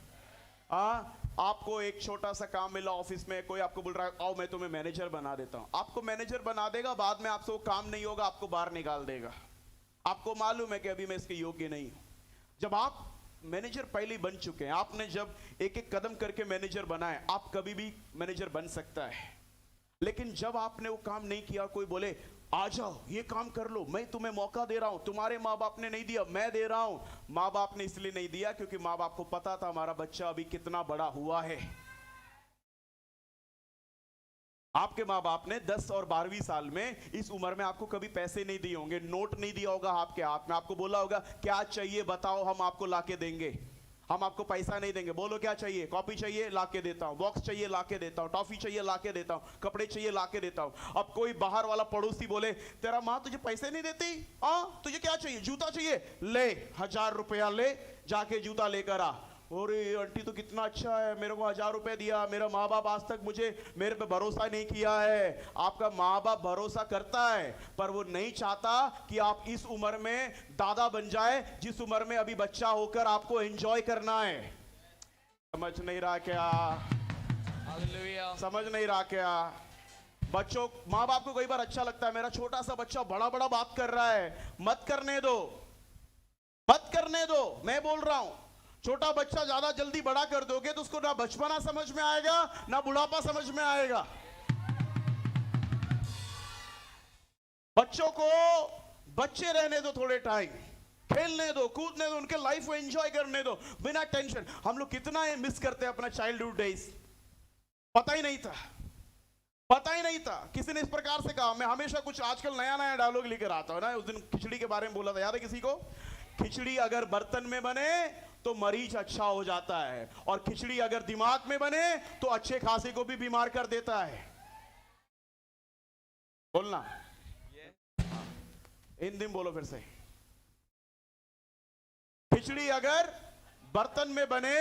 आपको एक छोटा सा काम मिला ऑफिस में, कोई आपको बोल रहा है आओ मैं तुम्हें मैनेजर बना देता हूं। आपको मैनेजर बना देगा, बाद में आपसे वो काम नहीं होगा, आपको बाहर निकाल देगा। आपको मालूम है कि अभी मैं इसके योग्य नहीं हूं। जब आप मैनेजर पहले ही बन चुके हैं, आपने जब एक एक कदम करके मैनेजर बना है, आप कभी भी मैनेजर बन सकता है। लेकिन जब आपने वो काम नहीं किया, कोई बोले आ जाओ ये काम कर लो, मैं तुम्हें मौका दे रहा हूं, तुम्हारे माँ बाप ने नहीं दिया, मैं दे रहा हूं। माँ बाप ने इसलिए नहीं दिया क्योंकि माँ बाप को पता था हमारा बच्चा अभी कितना बड़ा हुआ है। आपके माँ बाप ने 10 और 12वीं साल में इस उम्र में आपको कभी पैसे नहीं दिए होंगे, नोट नहीं दिया होगा आपके हाथ में, आपको बोला होगा क्या चाहिए बताओ हम आपको लाके देंगे। हम आपको पैसा नहीं देंगे, बोलो क्या चाहिए, कॉपी चाहिए लाके देता हूं, बॉक्स चाहिए लाके देता हूं, टॉफी चाहिए लाके देता हूं, कपड़े चाहिए लाके देता हूं। अब कोई बाहर वाला पड़ोसी बोले तेरा माँ तुझे पैसे नहीं देती, तुझे क्या चाहिए, जूता चाहिए, ले 1000 रुपया ले जाके जूता लेकर आ। और आंटी तो कितना अच्छा है, मेरे को 1000 रुपए दिया, मेरा माँ बाप आज तक मेरे पे भरोसा नहीं किया है। आपका माँ बाप भरोसा करता है पर वो नहीं चाहता कि आप इस उम्र में दादा बन जाए जिस उम्र में अभी बच्चा होकर आपको एंजॉय करना है। समझ नहीं रहा क्या? हालेलुया। समझ नहीं रहा क्या? बच्चों, माँ बाप को कई बार अच्छा लगता है मेरा छोटा सा बच्चा बड़ा बड़ा बात कर रहा है, मत करने दो, मत करने दो। मैं बोल रहा हूं छोटा बच्चा ज्यादा जल्दी बड़ा कर दोगे तो उसको ना बचपना समझ में आएगा ना बुढ़ापा समझ में आएगा। बच्चों को बच्चे रहने दो, थोड़े टाइम खेलने दो, कूदने दो, उनके लाइफ को एंजॉय करने दो बिना टेंशन। हम लोग कितना मिस करते हैं अपना चाइल्डहुड डेज, पता ही नहीं था, पता ही नहीं था। किसी ने इस प्रकार से कहा, मैं हमेशा कुछ आजकल नया नया डायलॉग लेकर आता हूं ना। उस दिन खिचड़ी के बारे में बोला था, याद है किसी को? खिचड़ी अगर बर्तन में बने तो मरीज अच्छा हो जाता है और खिचड़ी अगर दिमाग में बने तो अच्छे खांसी को भी बीमार कर देता है। बोलना इन दिन बोलो फिर से, खिचड़ी अगर बर्तन में बने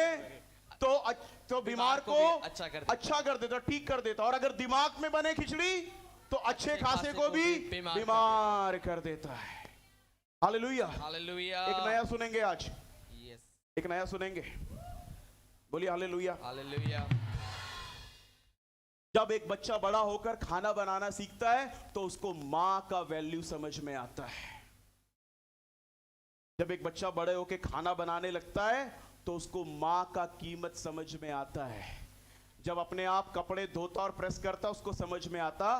तो बीमार को अच्छा कर देता, ठीक कर देता, और अगर दिमाग में बने खिचड़ी तो अच्छे खांसे को भी बीमार कर देता है। Hallelujah, hallelujah. एक नया सुनेंगे आज, यस, एक नया सुनेंगे, बोलिए हालेलुया। हालेलुया। जब एक बच्चा बड़ा होकर खाना बनाना सीखता है तो उसको मां का वैल्यू समझ में आता है। जब एक बच्चा बड़े होकर खाना बनाने लगता है तो उसको मां का कीमत समझ में आता है। जब अपने आप कपड़े धोता और प्रेस करता उसको समझ में आता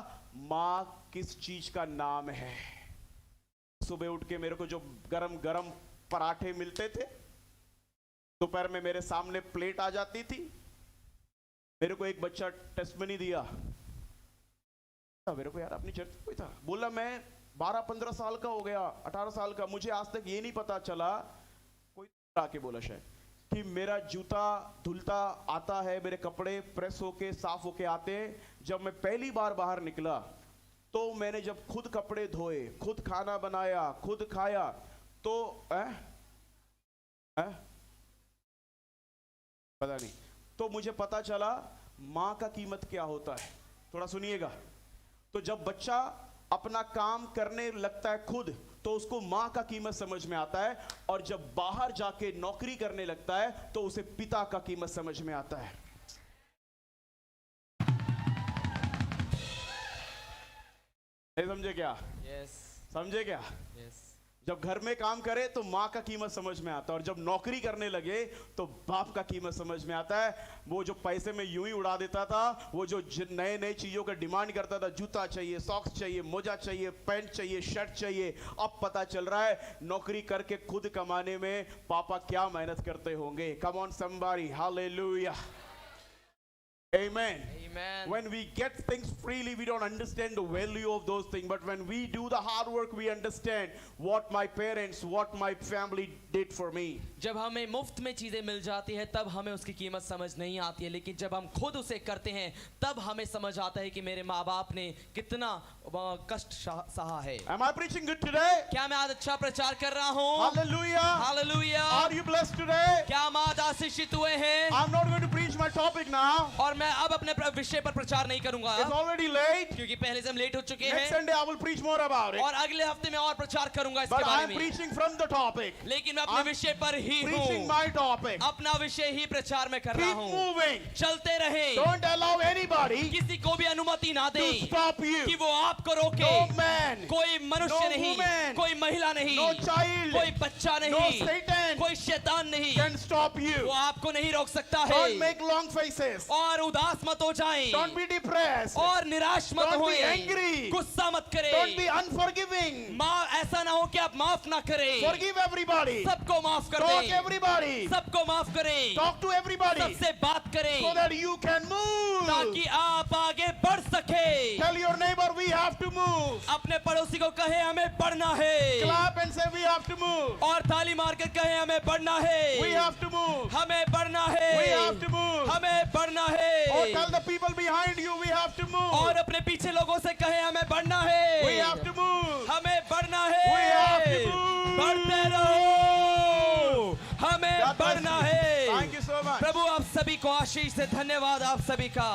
मां किस चीज का नाम है। सुबह उठ के मेरे को जो गरम गरम पराठे मिलते थे, दोपहर में मेरे सामने प्लेट आ जाती थी। मेरे को एक बच्चा टेस्टमनी दिया, मेरे को यार अपनी चर्च कोई था, बोला मैं 12-15 साल का हो गया, 18 साल का, मुझे आज तक ये नहीं पता चला, कोई आके बोला शायद, कि मेरा जूता धुलता आता है, मेरे कपड़े प्रेस होके साफ होके आते हैं। जब मैं पहली बार बाहर निकला तो मैंने जब खुद कपड़े धोए, खुद खाना बनाया, खुद खाया, तो पता नहीं, तो मुझे पता चला मां का कीमत क्या होता है। थोड़ा सुनिएगा। तो जब बच्चा अपना काम करने लगता है खुद तो उसको मां का कीमत समझ में आता है, और जब बाहर जाके नौकरी करने लगता है तो उसे पिता का कीमत समझ में आता है। नहीं समझे क्या? यस, समझे क्या? यस। जब घर में काम करे तो माँ का कीमत समझ में आता है, और जब नौकरी करने लगे तो बाप का कीमत समझ में आता है। वो जो पैसे में यूं ही उड़ा देता था, वो जो नए नए चीजों का डिमांड करता था, जूता चाहिए, सॉक्स चाहिए, मोजा चाहिए, पैंट चाहिए, शर्ट चाहिए, अब पता चल रहा है नौकरी करके खुद कमाने में पापा क्या मेहनत करते होंगे। Come on somebody, hallelujah, amen. Amen. When we get things freely, we don't understand the value of those things. But when we do the hard work, we understand what my parents, what my family did for me. जब हमें मुफ्त में चीजें मिल जाती है तब हमें उसकी कीमत समझ नहीं आती है, लेकिन जब हम खुद उसे करते हैं तब हमें समझ आता है कि मेरे माँ बाप ने कितना कष्ट सहा है। Am I preaching good today? क्या मैं आज अच्छा प्रचार कर रहा हूँ? Hallelujah. Hallelujah. Are you blessed today? क्या हम आज आशीषित हुए हैं? I'm not going to preach my topic now. और मैं अब अपने विषय पर प्रचार नहीं करूंगा It's already late. क्योंकि पहले से हम लेट हो चुके Next हैं, Sunday I will preach more about it. और अगले हफ्ते में और प्रचार करूंगा इसके But बारे I'm में। preaching from the topic. लेकिन मैं अपने I'm विषय पर ही Preaching हूँ, my topic. अपना विषय ही प्रचार में कर रहा Keep हूँ। moving. चलते रहे, Don't allow anybody किसी को भी अनुमति अनुमति ना to दें stop you. कि वो आपको रोके। No man, कोई मनुष्य no नहीं, woman, कोई महिला नहीं, no child, कोई बच्चा no नहीं, Satan कोई शैतान नहीं, can stop वो you. आपको नहीं रोक सकता Don't है। make long faces. और उदास मत हो जाएं, Don't be depressed. और निराश मत Don't be होएं, angry. गुस्सा मत करें, Don't be unforgiving. ऐसा ना हो कि आप माफ ना करें। Forgive everybody. सबको माफ कर Talk दें, everybody. सबको माफ करें, Talk to everybody सबसे बात करें so that you can move. ताकि आप आगे बढ़ सके। Tell your neighbor we have to move. अपने पड़ोसी को कहे हमें बढ़ना है, Clap and say we have to move. और ताली मार कर कहे हमें बढ़ना है, We have to move. हमें बढ़ना है, We have to move. हमें बढ़ना Or है, tell the people behind you we have to move. और अपने पीछे लोगों से कहे हमें बढ़ना है, We have to move. हमें बढ़ना है, We have to move. बढ़ते रहो, हमें God bless बढ़ना you. है। Thank you so much. प्रभु आप सभी को आशीष से धन्यवाद आप सभी का।